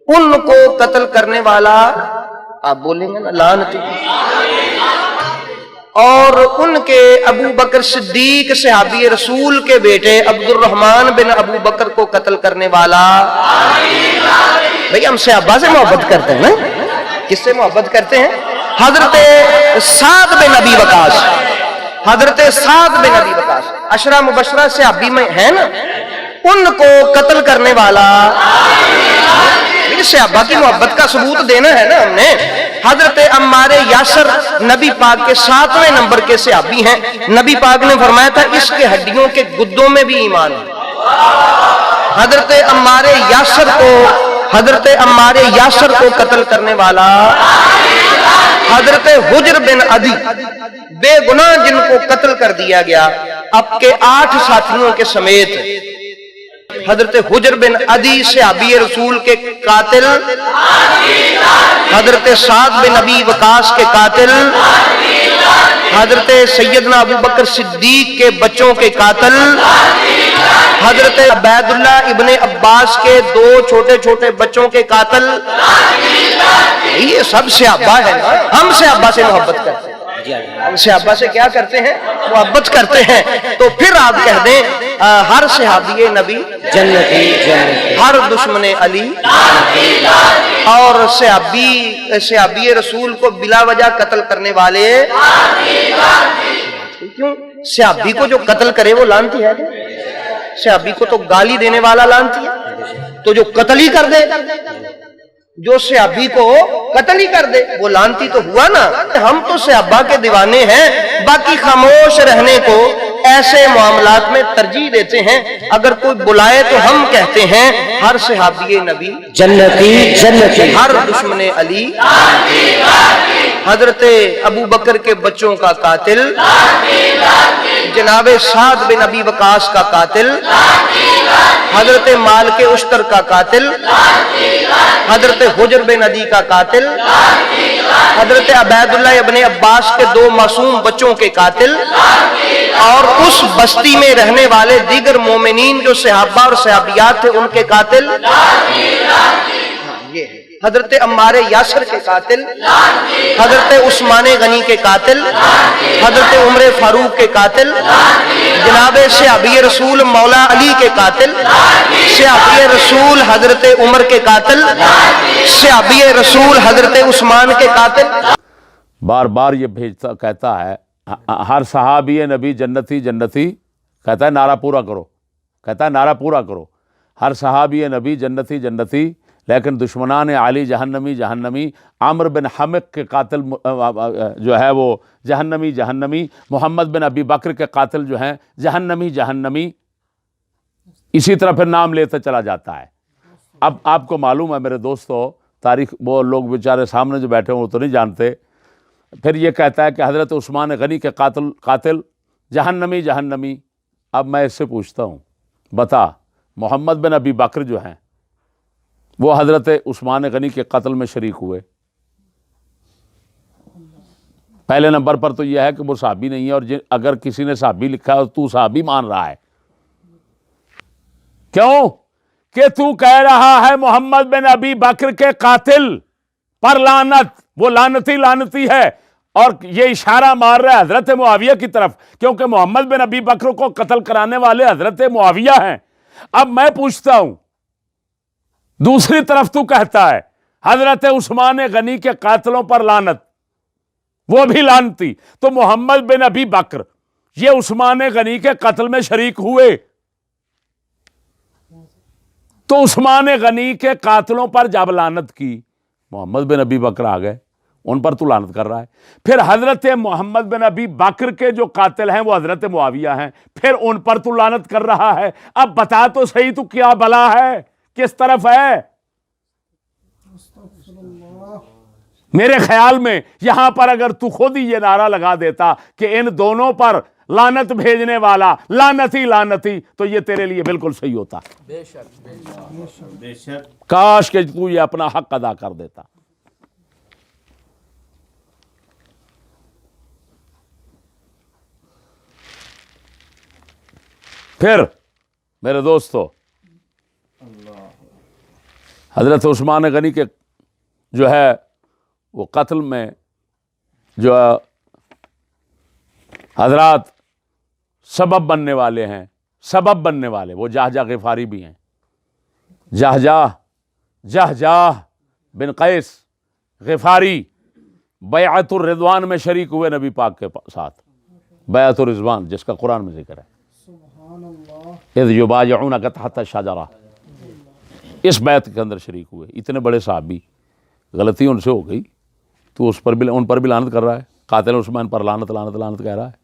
D: ان کو قتل کرنے والا آپ بولیں گے نا لعنتی، اور ان کے ابو بکر صدیق صحابی رسول کے بیٹے عبد الرحمن بن ابو بکر کو قتل کرنے والا۔ بھئی ہم صحابہ سے محبت کرتے ہیں نا، کس سے محبت کرتے ہیں؟ حضرت سعد بن ابی وقاص، حضرت سعد بن ابی وقاص عشرہ مبشرہ صحابی میں ہے نا، ان کو قتل کرنے والا۔ صحابہ کی محبت کا ثبوت دینا ہے نا ہم نے۔ حضرت عمار یاسر نبی پاک کے 7ویں نمبر کے صحابی ہیں، نبی پاک نے فرمایا تھا اس کے ہڈیوں کے گدوں میں بھی ایمان ہے۔ حضرت عمار یاسر کو قتل کرنے والا حضرت حجر بن عدی، بے گناہ جن کو قتل کر دیا گیا اب کے 8 ساتھیوں کے سمیت، حضرت حجر بن عدی صحابی رسول کے قاتل، حضرت سعد بن ابی وقاص کے قاتل، حضرت سیدنا ابو بکر صدیق کے بچوں کے قاتل، حضرت عبید اللہ ابن عباس کے 2 چھوٹے چھوٹے بچوں کے قاتل۔ یہ سب صحابہ ہے، ہم صحابہ سے محبت کرتے ہیں، ہم صحابہ سے کیا کرتے ہیں؟ محبت کرتے ہیں۔ تو پھر آپ کہہ دیں ہر صحابی نبی
E: جنتی جنتی،
D: ہر دشمن علی، اور صحابی رسول کو بلا وجہ قتل کرنے والے۔ کیوں؟ صحابی کو جو قتل کرے وہ لعنتی ہے، صحابی کو تو گالی دینے والا لعنتی ہے، تو جو قتل ہی کر دے، جو صحابی کو قتل ہی کر دے وہ لعنتی تو ہوا نا۔ ہم تو صحابہ کے دیوانے ہیں، باقی خاموش رہنے کو ایسے معاملات میں ترجیح دیتے ہیں۔ اگر کوئی بلائے تو ہم کہتے ہیں ہر صحابی نبی
E: جنتی جنتی،
D: ہر دشمن علی، حضرت ابو بکر کے بچوں کا قاتل، جناب سعد بن ابی وقاص کا قاتل، حضرت مالک اشتر کا قاتل، حضرت حجر بن عدی کا قاتل، حضرت عبید اللہ ابن عباس کے 2 معصوم بچوں کے قاتل، اور اس بستی میں رہنے والے دیگر مومنین جو صحابہ اور صحابیات تھے ان کے قاتل۔ حضرت عمار یاسر کے قاتل، حضرت عثمان غنی کے قاتل، حضرت عمر فاروق کے قاتل، جناب صحابی رسول مولا علی کے قاتل، صحابی رسول حضرت عمر کے قاتل، صحابی رسول حضرت عثمان کے قاتل۔
A: بار بار یہ بھیجتا کہتا ہے ہر صحابی نبی جنتی جنتی، کہتا ہے نعرہ پورا کرو، کہتا ہے نعرہ پورا کرو، ہر صحابی نبی جنتی جنتی، لیکن دشمنان علی جہنمی جہنمی، عامر بن حمق کے قاتل جو ہے وہ جہنمی جہنمی، محمد بن ابی بکر کے قاتل جو ہیں جہنمی جہنمی، اسی طرح پھر نام لیتے چلا جاتا ہے۔ اب آپ کو معلوم ہے میرے دوستو، تاریخ وہ لوگ بیچارے سامنے جو بیٹھے ہوں وہ تو نہیں جانتے۔ پھر یہ کہتا ہے کہ حضرت عثمان غنی کے قاتل جہنمی جہنمی۔ اب میں اس سے پوچھتا ہوں، بتا محمد بن ابی بکر جو ہیں وہ حضرت عثمان غنی کے قتل میں شریک ہوئے؟ پہلے نمبر پر تو یہ ہے کہ وہ صحابی نہیں ہے، اور اگر کسی نے صحابی لکھا ہے تو صحابی مان رہا ہے، کیوں کہ تو کہہ رہا ہے محمد بن ابی بکر کے قاتل پر لعنت، وہ لعنتی ہے، اور یہ اشارہ مار رہا ہے حضرت معاویہ کی طرف، کیونکہ محمد بن ابی بکر کو قتل کرانے والے حضرت معاویہ ہیں۔ اب میں پوچھتا ہوں دوسری طرف تو کہتا ہے حضرت عثمان غنی کے قاتلوں پر لعنت، وہ بھی لعنتی، تو محمد بن ابی بکر یہ عثمان غنی کے قتل میں شریک ہوئے، تو عثمان غنی کے قاتلوں پر جب لعنت کی محمد بن ابی بکر آ گئے، ان پر تو لعنت کر رہا ہے۔ پھر حضرت محمد بن ابی بکر کے جو قاتل ہیں وہ حضرت معاویہ ہیں، پھر ان پر تو لعنت کر رہا ہے۔ اب بتا تو صحیح تو کیا بلا ہے، کس طرف ہے؟ میرے خیال میں یہاں پر اگر تو خود ہی یہ نعرہ لگا دیتا کہ ان دونوں پر لعنت بھیجنے والا لعنتی لعنتی، تو یہ تیرے لیے بالکل صحیح ہوتا۔
C: بے شک بے شک
A: کاش کہ تو یہ اپنا حق ادا کر دیتا۔ پھر میرے دوستو، حضرت عثمان غنی کے جو ہے وہ قتل میں جو حضرات سبب بننے والے ہیں، سبب بننے والے وہ جہجہ غفاری بھی ہیں۔ جہجہ بن قیس غفاری بیعت الرضوان میں شریک ہوئے نبی پاک کے ساتھ، بیعت الرضوان جس کا قرآن میں ذکر ہے، اذ یبایعونک تحت الشجرہ، اس بیعت کے اندر شریک ہوئے۔ اتنے بڑے صحابی، غلطی ان سے ہو گئی، تو ان پر بھی لعنت کر رہا ہے، قاتل عثمان پر لعنت لعنت لعنت کہہ رہا ہے۔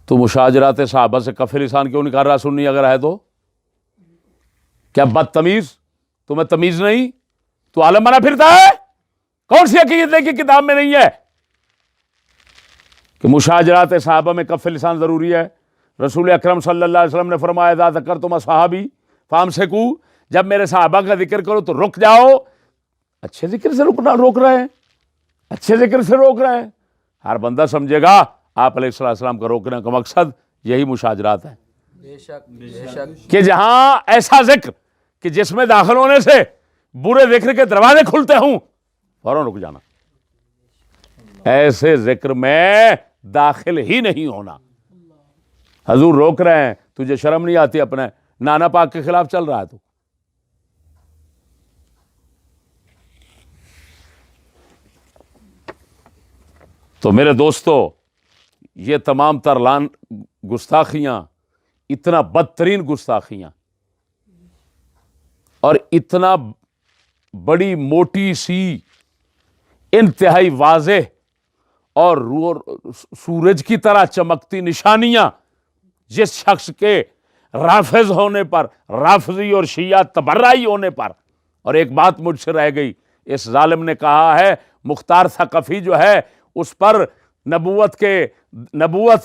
A: تو مشاجرات صحابہ سے کف لسان کیوں نہیں کر رہا سنی اگر ہے تو؟ کیا بدتمیز، تمہیں تمیز نہیں؟ تو عالم بنا پھرتا ہے؟ کون سی عقیدے کی کتاب میں نہیں ہے کہ مشاجرات صحابہ میں کف لسان ضروری ہے؟ رسول اکرم صلی اللہ علیہ وسلم نے فرمایا اذا ذکرتم صحابی فامسکوا، جب میرے صحابہ کا ذکر کرو تو رک جاؤ۔ اچھے ذکر سے روک رہے ہیں، اچھے ذکر سے روک رہے ہیں۔ ہر بندہ سمجھے گا آپ علیہ السلام کا روکنے کا مقصد یہی مشاجرات ہے،
C: بے شک
A: کہ جہاں ایسا ذکر کہ جس میں داخل ہونے سے برے ذکر کے دروازے کھلتے ہوں، فوراً رک جانا، ایسے ذکر میں داخل ہی نہیں ہونا۔ حضور روک رہے ہیں، تجھے شرم نہیں آتی؟ اپنے نانا پاک کے خلاف چل رہا ہے تو میرے دوستو، یہ تمام تر گستاخیاں، اتنا بدترین گستاخیاں اور اتنا بڑی موٹی سی انتہائی واضح اور سورج کی طرح چمکتی نشانیاں جس شخص کے رافض ہونے پر، رافضی اور شیعہ تبرعی ہونے پر، اور ایک بات مجھ سے رہ گئی، اس ظالم نے کہا ہے مختار ثقفی جو ہے اس پر نبوت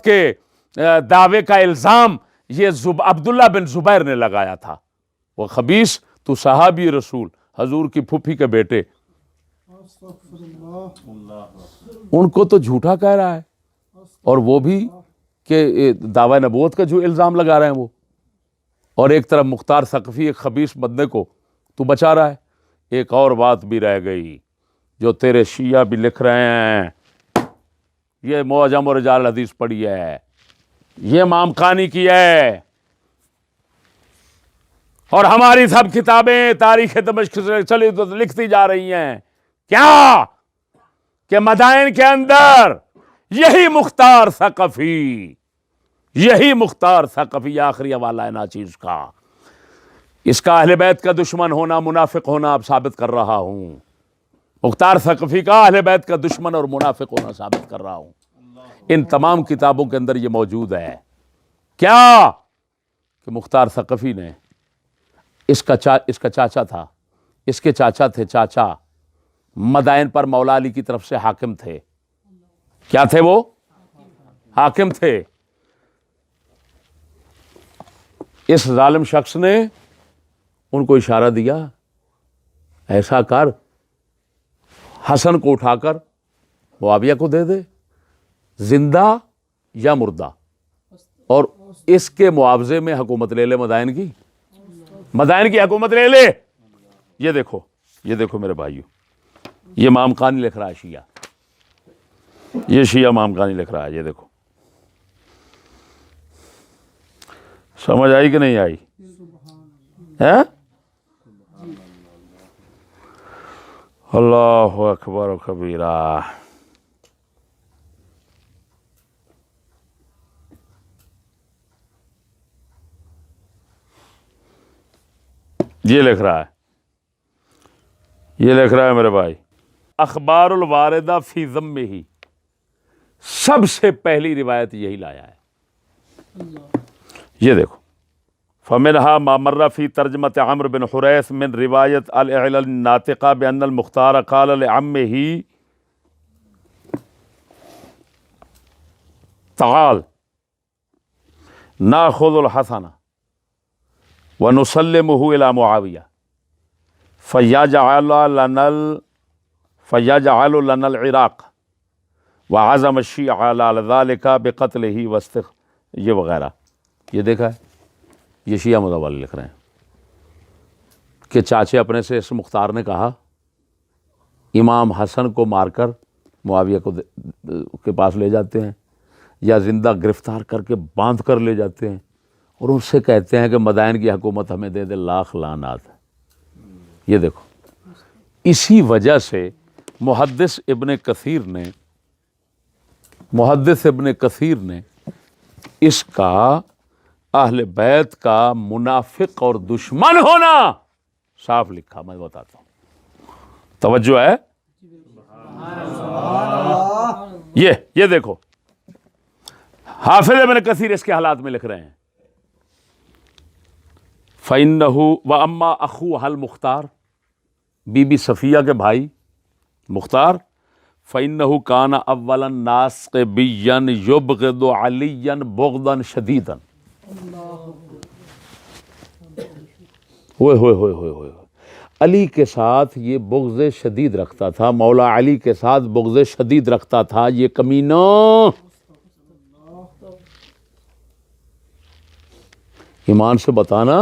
A: کے دعوے کا الزام یہ عبداللہ بن زبیر نے لگایا تھا۔ وہ خبیث، تو صحابی رسول حضور کی پھوپھی کے بیٹے، ان کو تو جھوٹا کہہ رہا ہے، اور وہ بھی کہ دعوی نبوت کا جو الزام لگا رہے ہیں وہ، اور ایک طرف مختار ثقفی ایک خبیث بندے کو تو بچا رہا ہے۔ ایک اور بات بھی رہ گئی جو تیرے شیعہ بھی لکھ رہے ہیں، یہ معجم و رجال حدیث پڑھی ہے، یہ امام قانی کی ہے، اور ہماری سب کتابیں تاریخ دمشق سے چلی تو لکھتی جا رہی ہیں کیا کہ مدائن کے اندر یہی مختار ثقفی آخری حوالہ ہے ناچیز کا، اس کا اہل بیت کا دشمن ہونا، منافق ہونا اب ثابت کر رہا ہوں، مختار ثقفی کا اہل بیت کا دشمن اور منافق ہونا ثابت کر رہا ہوں۔ ان تمام کتابوں کے اندر یہ موجود ہے کیا کہ مختار ثقفی نے اس کا چاچا تھا، اس کے چاچا تھے، چاچا مدائن پر مولا علی کی طرف سے حاکم تھے۔ کیا تھے وہ؟ حاکم تھے۔ اس ظالم شخص نے ان کو اشارہ دیا، ایسا کر حسن کو اٹھا کر معاویہ کو دے دے، زندہ یا مردہ، اور اس کے معاوضے میں حکومت لے لے مدائن کی حکومت لے لے۔ یہ دیکھو میرے بھائیو، یہ امام قانی لکھ رہا ہے شیعہ، یہ شیعہ امام قانی لکھ رہا ہے، یہ دیکھو، سمجھ آئی کہ نہیں آئی؟ ہیں؟ اللہ اکبر و کبیرہ. یہ لکھ رہا ہے میرے بھائی، اخبار الواردہ فی ذمہ ہی، سب سے پہلی روایت یہی لایا ہے. یہ دیکھو، فمنہا ما مر فی ترجمۃ عمرو بن حریث من روایت الاعلى الناطقہ بان المختار قال لعمہ تعال ناخذ الحسن ونسلمہ الی معاویہ فیجعل لنا العراق وعزم الشیعہ علی ذلک بقتلہ یہ وغیرہ. یہ دیکھا ہے، یہ شیعہ مدول لکھ رہے ہیں کہ چاچے اپنے سے اس مختار نے کہا امام حسن کو مار کر معاویہ کو کے پاس لے جاتے ہیں، یا زندہ گرفتار کر کے باندھ کر لے جاتے ہیں، اور ان سے کہتے ہیں کہ مدائن کی حکومت ہمیں دے دے، لاکھ لعنات. یہ دیکھو، اسی وجہ سے محدث ابن کثیر نے اس کا اہل بیت کا منافق اور دشمن ہونا صاف لکھا. میں بتاتا ہوں، توجہ ہے. یہ دیکھو، حافظ ابن کثیر اس کے حالات میں لکھ رہے ہیں، فَإِنَّهُ وَأَمَّا أَخُوهَا الْمُخْتَارِ، بی بی صفیہ کے بھائی مختار، فَإِنَّهُ كَانَ أَوَّلَ النَّاسِ قِبِيًّا يُبْغِضُ عَلِيًّا بُغْضًا شَدِيدًا. ہوئے علی کے ساتھ یہ بغض شدید رکھتا تھا، مولا علی کے ساتھ بغض شدید رکھتا تھا یہ کمینہ. ایمان سے بتانا،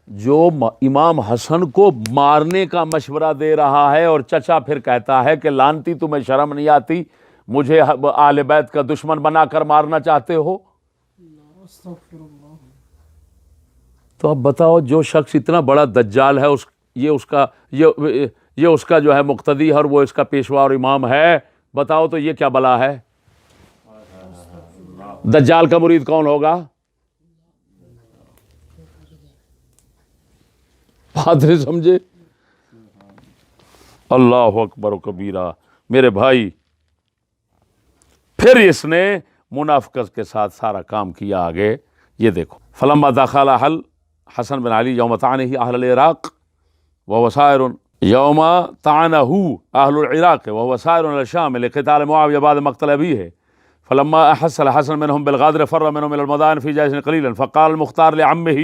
A: جو امام حسن کو مارنے کا مشورہ دے رہا ہے اور چچا پھر کہتا ہے کہ لعنتی تمہیں شرم نہیں آتی، مجھے آل بیت کا دشمن بنا کر مارنا چاہتے ہو. تو اب بتاؤ، جو شخص اتنا بڑا دجال ہے، یہ اس کا جو ہے مقتدی اور وہ اس کا پیشوا اور امام ہے، بتاؤ تو یہ کیا بلا ہے؟ دجال کا مرید کون ہوگا؟ بات نہیں سمجھے؟ اللہ اکبر و کبیرہ. میرے بھائی، پھر اس نے منافقت کے ساتھ سارا کام کیا. آگے یہ دیکھو، فلما دخل حسن بن علی یوم طعنہ اہل العراق وهو سائر یوم طعنہ اہل العراق وهو سائر الى الشام لقتال معاویہ بعد مقتل ابیہ فلما احس الحسن منهم بالغادر فر منهم الى المدائن في جيش قليلا فقال المختار لعمه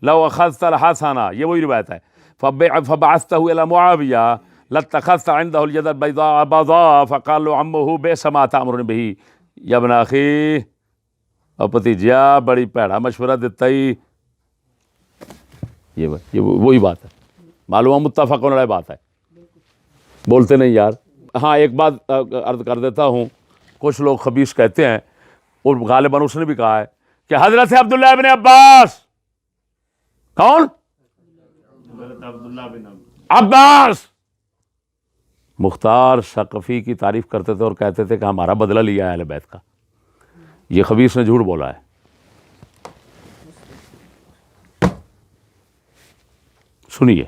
A: لو اخذت الحسن، یہ وہی روایت ہے، فبعثته الى معاویہ لاتخذت عنده اليد البيضاء فقال له عمه بئس ما تأمرني به یا ابن اخی، اور بھتیجا بڑی پیڑا مشورہ دیتا ہی. یہ وہی بات ہے، معلوم متفق ہونے والی بات ہے، بولتے نہیں یار. ہاں ایک بات عرض کر دیتا ہوں، کچھ لوگ خبیث کہتے ہیں، اور غالباً اس نے بھی کہا ہے کہ حضرت عبداللہ ابن عباس، کون؟ عباس مختار ثقفی کی تعریف کرتے تھے اور کہتے تھے کہ ہمارا بدلہ لیا ہے اہل بیت کا. یہ خبیث نے جھوٹ بولا ہے. سنیے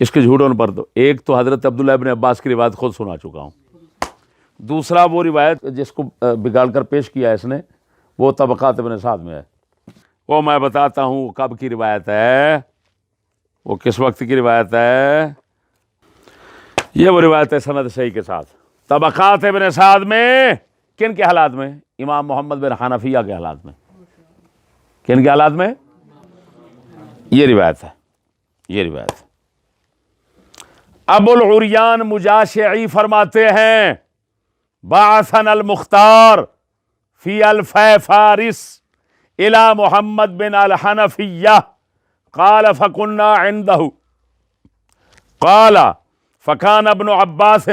A: اس کے جھوٹوں پر. تو ایک تو حضرت عبداللہ ابن عباس کی روایت خود سنا چکا ہوں، دوسرا وہ روایت جس کو بگاڑ کر پیش کیا ہے اس نے، وہ طبقات ابن سعد میں ہے. وہ میں بتاتا ہوں کب کی روایت ہے، وہ کس وقت کی روایت ہے. یہ وہ روایت ہے سند صحیح کے ساتھ، طبقات ابن سعد میں. کن کے حالات میں؟ امام محمد بن حنفیہ کے حالات میں. کن کے حالات میں؟ یہ روایت ہے، یہ روایت ہے. ابو العریان مجاشعی فرماتے ہیں، بعثنا المختار فی الف فارس الى محمد بن الحنفیہ قال فكنا عنده قال فكان ابن عباس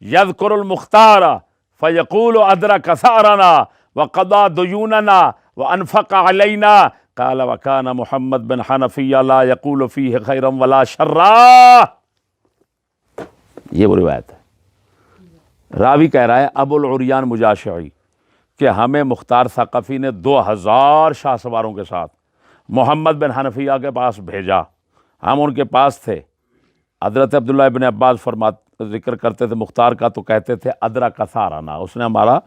A: يذكر المختار فيقول أدرك ثأرنا وقضى ديوننا وأنفق علينا قال وکان محمد بن حنفیہ لا یقول فیہ خیرا ولا شرا. یہ وہ روایت ہے. راوی کہہ رہا ہے ابو العریان مجاشعی کہ ہمیں مختار ثقفی نے 2000 شاہ سواروں کے ساتھ محمد بن حنفیہ کے پاس بھیجا. ہم ان کے پاس تھے. حضرت عبداللہ ابن عباس ذکر کرتے تھے مختار کا تو کہتے تھے ادرا کا ثارنا، اس نے ہمارا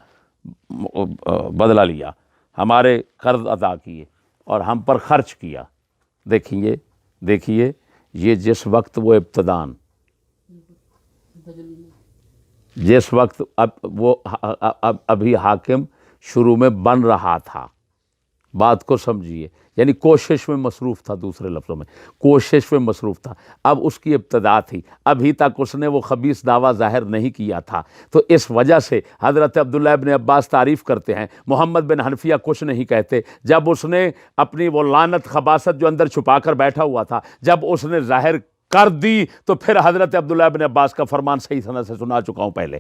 A: بدلہ لیا، ہمارے قرض ادا کیے اور ہم پر خرچ کیا. دیکھیے یہ جس وقت وہ ابتدان، جس وقت ابھی حاکم شروع میں بن رہا تھا، بات کو سمجھیے، یعنی کوشش میں مصروف تھا، دوسرے لفظوں میں کوشش میں مصروف تھا. اب اس کی ابتدا تھی، ابھی تک اس نے وہ خبیث دعویٰ ظاہر نہیں کیا تھا. تو اس وجہ سے حضرت عبداللہ ابن عباس تعریف کرتے ہیں محمد بن حنفیہ کچھ نہیں کہتے. جب اس نے اپنی وہ لعنت خباثت جو اندر چھپا کر بیٹھا ہوا تھا جب اس نے ظاہر کر دی تو پھر حضرت عبداللہ ابن عباس کا فرمان صحیح سند سے سنا چکا ہوں پہلے.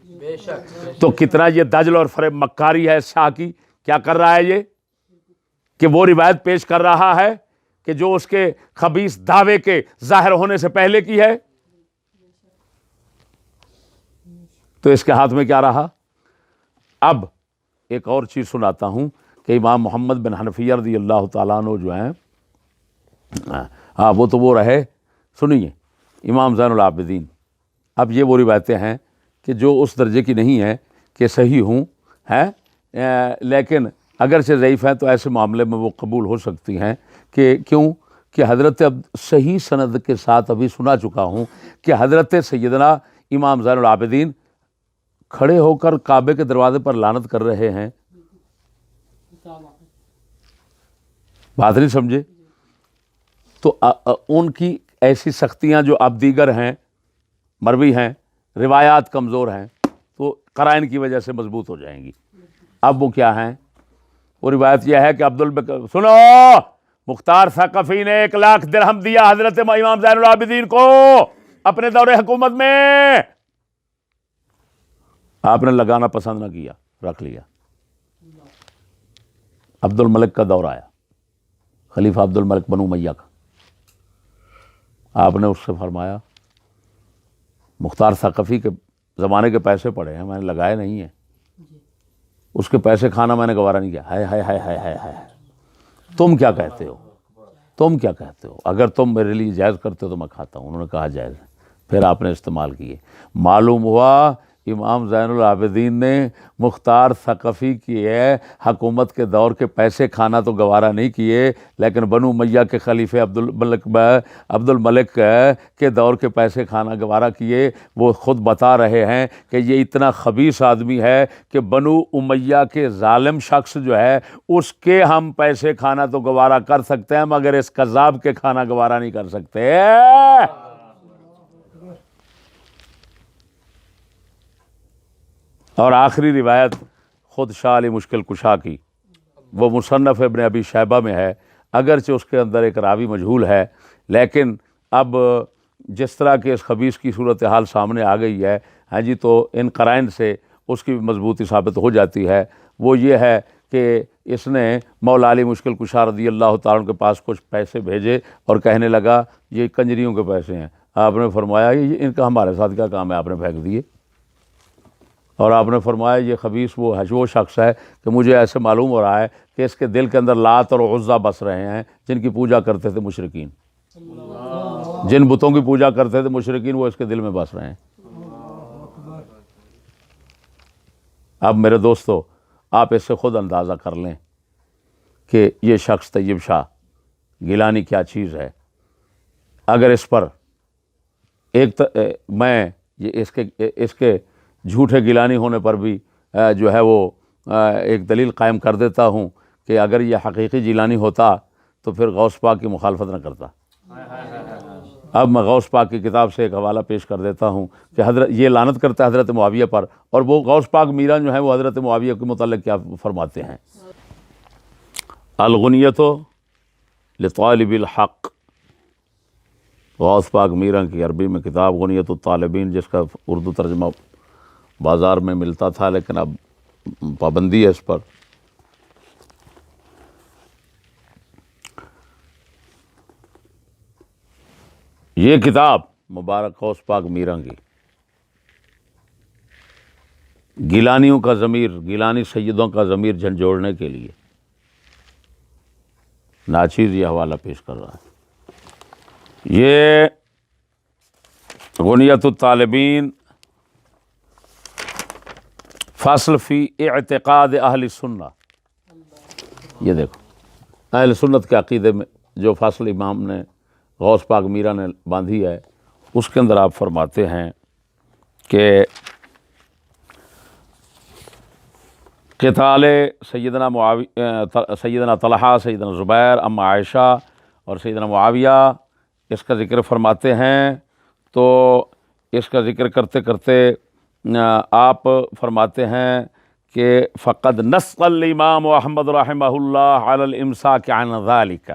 C: بے شک.
A: تو کتنا یہ دجل اور فریب مکاری ہے شاہ کی. کیا کر رہا ہے یہ کہ وہ روایت پیش کر رہا ہے کہ جو اس کے خبیث دعوے کے ظاہر ہونے سے پہلے کی ہے. تو اس کے ہاتھ میں کیا رہا. اب ایک اور چیز سناتا ہوں کہ امام محمد بن حنفیہ رضی اللہ تعالیٰ عنہ جو ہیں، ہاں وہ تو وہ رہے. سنیے امام زین العابدین. اب یہ وہ روایتیں ہیں کہ جو اس درجے کی نہیں ہیں کہ صحیح ہوں ہیں، لیکن اگرچہ ضعیف ہیں تو ایسے معاملے میں وہ قبول ہو سکتی ہیں. کہ کیوں کہ حضرت صحیح سند کے ساتھ ابھی سنا چکا ہوں کہ حضرت سیدنا امام زین العابدین کھڑے ہو کر کعبے کے دروازے پر لعنت کر رہے ہیں. بات نہیں سمجھے. تو ان کی ایسی سختیاں جو اب دیگر ہیں، مروی ہیں، روایات کمزور ہیں، تو قرائن کی وجہ سے مضبوط ہو جائیں گی. اب وہ کیا ہیں؟ وہ روایت یہ ہے کہ سنو، مختار ثقفی نے 1,00,000 درہم دیا حضرت امام زین العابدین کو اپنے دور حکومت میں. آپ نے لگانا پسند نہ کیا، رکھ لیا. عبد الملک کا دور آیا، خلیفہ عبد الملک بنو امیہ کا. آپ نے اس سے فرمایا مختار ثقفی کے زمانے کے پیسے پڑے ہیں، میں نے لگائے نہیں ہیں، اس کے پیسے کھانا میں نے گوارا نہیں کیا. ہائے ہائے ہائے ہائے ہائے ہائے، تم کیا کہتے ہو؟ تم کیا کہتے ہو؟ اگر تم میرے لیے جائز کرتے ہو تو میں کھاتا ہوں. انہوں نے کہا جائز ہے. پھر آپ نے استعمال کیے. معلوم ہوا امام زین العابدین نے مختار ثقفی کی حکومت کے دور کے پیسے کھانا تو گوارا نہیں کیے، لیکن بنو امیہ کے خلیفہ عبد الملک کے دور کے پیسے کھانا گوارا کیے. وہ خود بتا رہے ہیں کہ یہ اتنا خبیث آدمی ہے کہ بنو امیہ کے ظالم شخص جو ہے اس کے ہم پیسے کھانا تو گوارا کر سکتے ہیں مگر اس کذاب کے کھانا گوارا نہیں کر سکتے. اور آخری روایت خود شاہ علی مشکل کشا کی، وہ مصنف ابن ابی شیبہ میں ہے، اگرچہ اس کے اندر ایک راوی مجہول ہے، لیکن اب جس طرح کے اس خبیث کی صورتحال سامنے آ گئی ہے، ہاں جی، تو ان قرائن سے اس کی مضبوطی ثابت ہو جاتی ہے. وہ یہ ہے کہ اس نے مولا علی مشکل کشا رضی اللہ تعالیٰ عنہ کے پاس کچھ پیسے بھیجے اور کہنے لگا یہ کنجریوں کے پیسے ہیں. آپ نے فرمایا یہ ان کا ہمارے ساتھ کیا کام ہے؟ آپ نے پھینک دیے. اور آپ نے فرمایا یہ خبیث وہ شخص ہے کہ مجھے ایسے معلوم ہو رہا ہے کہ اس کے دل کے اندر لات اور عزا بس رہے ہیں جن کی پوجا کرتے تھے مشرکین، جن بتوں کی پوجا کرتے تھے مشرکین، وہ اس کے دل میں بس رہے ہیں. اب میرے دوستو آپ اس سے خود اندازہ کر لیں کہ یہ شخص طیب شاہ گیلانی کیا چیز ہے. اگر اس پر میں اس کے جھوٹے گیلانی ہونے پر بھی جو ہے وہ ایک دلیل قائم کر دیتا ہوں کہ اگر یہ حقیقی جیلانی ہوتا تو پھر غوث پاک کی مخالفت نہ کرتا. اب میں غوث پاک کی کتاب سے ایک حوالہ پیش کر دیتا ہوں کہ حضرت یہ لعنت کرتا ہے حضرت معاویہ پر، اور وہ غوث پاک میران جو ہیں وہ حضرت معاویہ کے متعلق کیا فرماتے ہیں. الغنیۃ لطالب الحق، غوث پاک میران کی عربی میں کتاب غنیۃ الطالبین، جس کا اردو ترجمہ بازار میں ملتا تھا لیکن اب پابندی ہے اس پر. یہ کتاب مبارک غوث پاک میراں کی، گیلانیوں کا ضمیر، گیلانی سیدوں کا ضمیر جھنجھوڑنے کے لیے ناچیز یہ حوالہ پیش کر رہا ہے۔ یہ غنیۃ الطالبین فصل فی اعتقاد اہل سنہ، یہ دیکھو اہل سنت کے عقیدے میں جو فصل امام نے غوث پاک میرا نے باندھی ہے، اس کے اندر آپ فرماتے ہیں کہ قتال سیدنا سیدنا طلحہ، سیدنا زبیر، ام عائشہ اور سیدنا معاویہ، اس کا ذکر فرماتے ہیں۔ تو اس کا ذکر کرتے کرتے آپ فرماتے ہیں کہ فقد نص الامام احمد رحمہ اللہ علی الامساک عن ذلک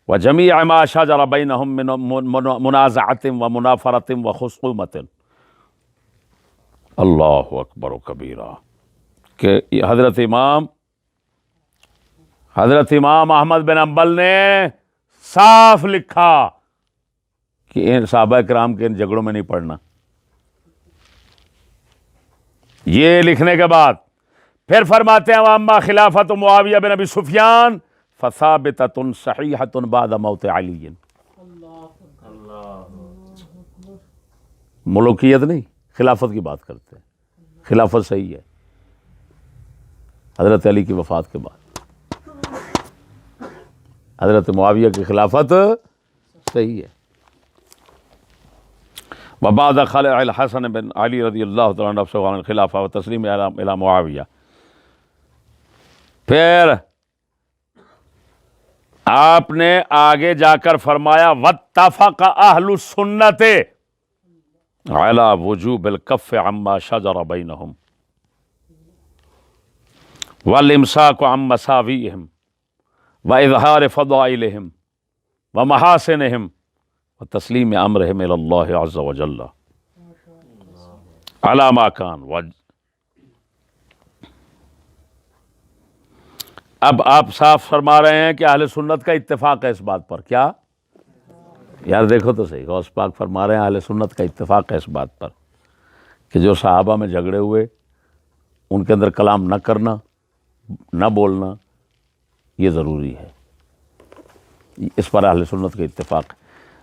A: وجمیع ما شجر بینہم من منازعۃ ومنافرۃ وخصومۃ۔ اللہ اکبر و کبیرہ، کہ حضرت امام احمد بن حنبل نے صاف لکھا کہ ان صحابہ کرام کے ان جھگڑوں میں نہیں پڑنا۔ یہ لکھنے کے بعد پھر فرماتے ہیں واما خلافت معاویہ بن ابی سفیان فثابتۃ صحیحۃ بعد موت علی۔ ملوکیت نہیں، خلافت کی بات کرتے ہیں، خلافت صحیح ہے حضرت علی کی وفات کے بعد، حضرت معاویہ کی خلافت صحیح ہے۔ وبعد خلع الحسن بن علی رضی اللہ تعالیٰ عنہ نفسہ عن الخلافہ وتسلیم الی معاویہ، پھر آپ نے آگے جا کر فرمایا واتفق اہل السنۃ علی وجوب الکف عما شجر بینہم والامساک عن مساویہم واظہار فضائلہم ومحاسنہم وتسلیم امرہم الی اللہ عز وجل علی ما کان۔ اب آپ صاف فرما رہے ہیں کہ اہل سنت کا اتفاق ہے اس بات پر۔ کیا یار دیکھو تو صحیح، غوث پاک فرما رہے ہیں اہل سنت کا اتفاق ہے اس بات پر کہ جو صحابہ میں جھگڑے ہوئے ان کے اندر کلام نہ کرنا، نہ بولنا، یہ ضروری ہے، اس پر اہل سنت کا اتفاق ہے۔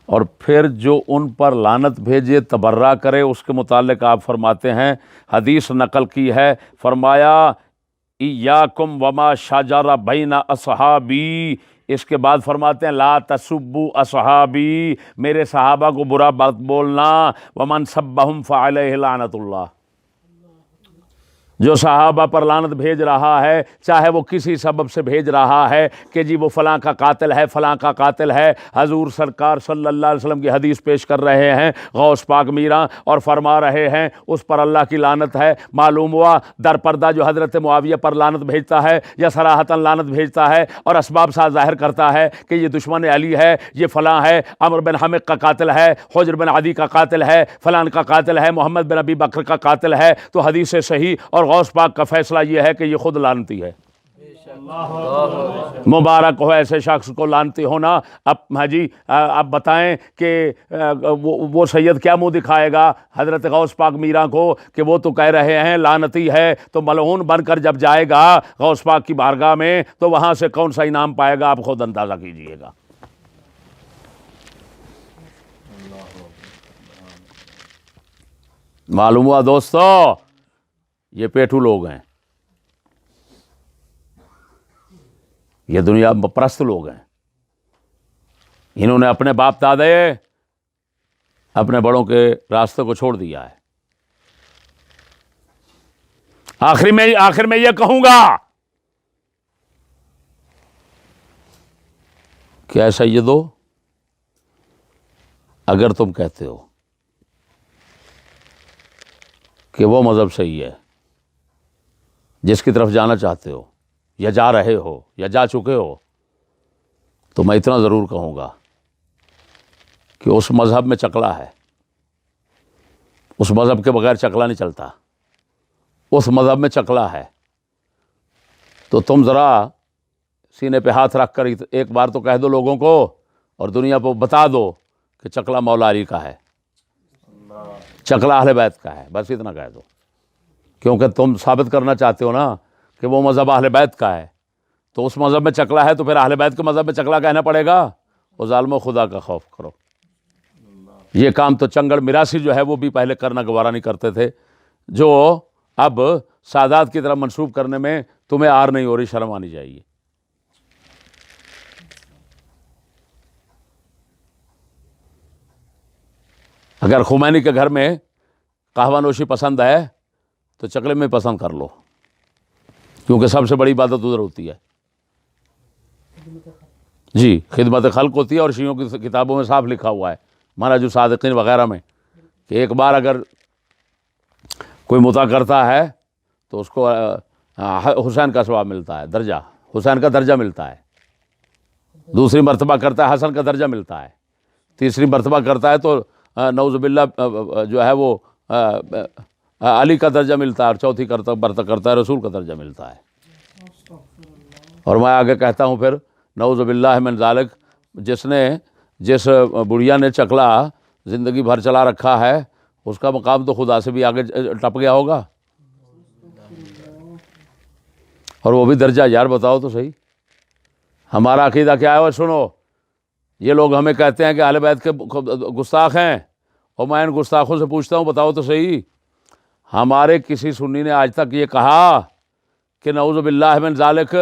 A: اور پھر جو ان پر لعنت بھیجے، تبرہ کرے، اس کے متعلق آپ فرماتے ہیں، حدیث نقل کی ہے، فرمایا ایاکم وما شجر بین اصحابی، اس کے بعد فرماتے ہیں لا تسبوا اصحابی، میرے صحابہ کو برا بات بولنا، ومن سبہم فعلیہ لعنت اللہ، جو صحابہ پر لعنت بھیج رہا ہے، چاہے وہ کسی سبب سے بھیج رہا ہے کہ جی وہ فلاں کا قاتل ہے، فلاں کا قاتل ہے، حضور سرکار صلی اللہ علیہ وسلم کی حدیث پیش کر رہے ہیں غوث پاک میراں اور فرما رہے ہیں اس پر اللہ کی لعنت ہے۔ معلوم ہوا در پردہ جو حضرت معاویہ پر لعنت بھیجتا ہے یا صراحتاً لعنت بھیجتا ہے اور اسباب ساتھ ظاہر کرتا ہے کہ یہ دشمن علی ہے، یہ فلاں ہے، عمرو بن حمق کا قاتل ہے، حجر بن عدی کا قاتل ہے، فلان کا قاتل ہے، محمد بن ابی بکر کا قاتل ہے، تو حدیث صحیح اور غوث پاک کا فیصلہ یہ ہے کہ یہ خود لعنتی ہے۔ مبارک ہو ایسے شخص کو لعنتی ہونا۔ اب ہاں جی آپ بتائیں کہ وہ سید کیا منہ دکھائے گا حضرت غوث پاک میراں کو کہ وہ تو کہہ رہے ہیں لعنتی ہے، تو ملعون بن کر جب جائے گا غوث پاک کی بارگاہ میں تو وہاں سے کون سا انعام پائے گا، آپ خود اندازہ کیجئے گا۔ معلوم ہوا دوستو یہ پیٹھو لوگ ہیں، یہ دنیا پرست لوگ ہیں، انہوں نے اپنے باپ دادے، اپنے بڑوں کے راستے کو چھوڑ دیا ہے۔ آخر میں یہ کہوں گا کہ اے سیدو، اگر تم کہتے ہو کہ وہ مذہب صحیح ہے جس کی طرف جانا چاہتے ہو یا جا رہے ہو یا جا چکے ہو، تو میں اتنا ضرور کہوں گا کہ اس مذہب میں چکلا ہے، اس مذہب کے بغیر چکلا نہیں چلتا، اس مذہب میں چکلا ہے۔ تو تم ذرا سینے پہ ہاتھ رکھ کر ایک بار تو کہہ دو لوگوں کو اور دنیا کو بتا دو کہ چکلا مولا علی کا ہے، چکلا اہل بیت کا ہے، بس اتنا کہہ دو، کیونکہ تم ثابت کرنا چاہتے ہو نا کہ وہ مذہب اہل بیت کا ہے، تو اس مذہب میں چکلا ہے تو پھر اہل بیت کے مذہب میں چکلا کہنا پڑے گا۔ وہ ظالموں، خدا کا خوف کرو۔ یہ کام تو چنگڑ میراثی جو ہے وہ بھی پہلے کرنا گوارا نہیں کرتے تھے، جو اب سادات کی طرف منسوب کرنے میں تمہیں آر نہیں ہو رہی، شرم آنی چاہیے۔ اگر خمینی کے گھر میں قہوہ نوشی پسند ہے تو چکلے میں پسند کر لو، کیونکہ سب سے بڑی عبادت ادھر ہوتی ہے۔ جی، خدمت خلق ہوتی ہے، اور شیعوں کی کتابوں میں صاف لکھا ہوا ہے، منہج الصادقین وغیرہ میں، کہ ایک بار اگر کوئی مطاع کرتا ہے تو اس کو حسین کا ثواب ملتا ہے، درجہ حسین کا درجہ ملتا ہے، دوسری مرتبہ کرتا ہے حسن کا درجہ ملتا ہے، تیسری مرتبہ کرتا ہے تو نعوذ باللہ جو ہے وہ علی کا درجہ ملتا ہے، اور چوتھی کرتا ہے رسول کا درجہ ملتا ہے۔ اور میں آگے کہتا ہوں پھر نعوذ باللہ من ذالک، جس بڑھیا نے چکلا زندگی بھر چلا رکھا ہے، اس کا مقام تو خدا سے بھی آگے ٹپ گیا ہوگا، اور وہ بھی درجہ یار بتاؤ تو صحیح۔ ہمارا عقیدہ کیا ہے؟ اور سنو، یہ لوگ ہمیں کہتے ہیں کہ اہل بیت کے گستاخ ہیں، اور میں ان گستاخوں سے پوچھتا ہوں بتاؤ تو صحیح، ہمارے کسی سنی نے آج تک یہ کہا کہ نعوذ باللہ من ذالک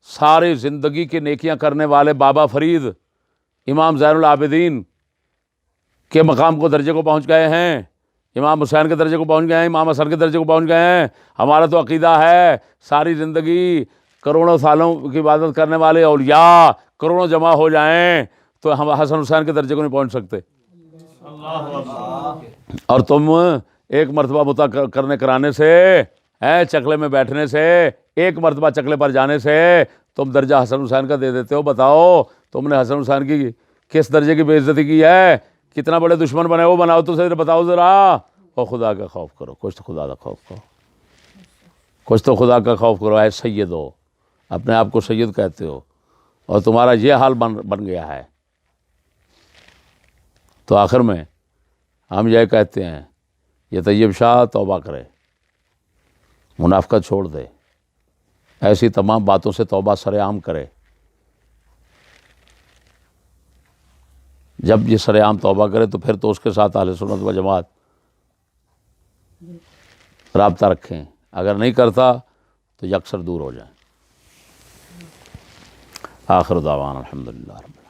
A: ساری زندگی کی نیکیاں کرنے والے بابا فرید، امام زین العابدین کے مقام کو درجے کو پہنچ گئے ہیں، امام حسین کے درجے کو پہنچ گئے ہیں، امام حسن کے درجے کو پہنچ گئے ہیں؟ ہمارا تو عقیدہ ہے ساری زندگی کروڑوں سالوں کی عبادت کرنے والے اولیاء کروڑوں جمع ہو جائیں تو ہم حسن حسین کے درجے کو نہیں پہنچ سکتے، اور تم ایک مرتبہ مطاع کرانے سے، چکلے میں بیٹھنے سے، ایک مرتبہ چکلے پر جانے سے تم درجہ حسن حسین کا دے دیتے ہو۔ بتاؤ تم نے حسن حسین کی کس درجے کی بے عزتی کی ہے؟ کتنا بڑے دشمن بنے وہ بناؤ تو صحیح، بتاؤ ذرا۔ اور خدا کا خوف کرو، کچھ تو خدا کا خوف کرو، کچھ تو خدا کا خوف کرو۔ اے سید ہو، اپنے آپ کو سید کہتے ہو، اور تمہارا یہ حال بن گیا ہے، تو آخر میں ہم یہ کہتے ہیں یہ طیب شاہ توبہ کرے، منافقت چھوڑ دے، ایسی تمام باتوں سے توبہ سر عام کرے۔ جب یہ سر عام توبہ کرے تو پھر تو اس کے ساتھ اہل سنت و جماعت رابطہ رکھیں، اگر نہیں کرتا تو یکسر دور ہو جائیں۔ آخر دعوانا الحمدللہ رب العالمین۔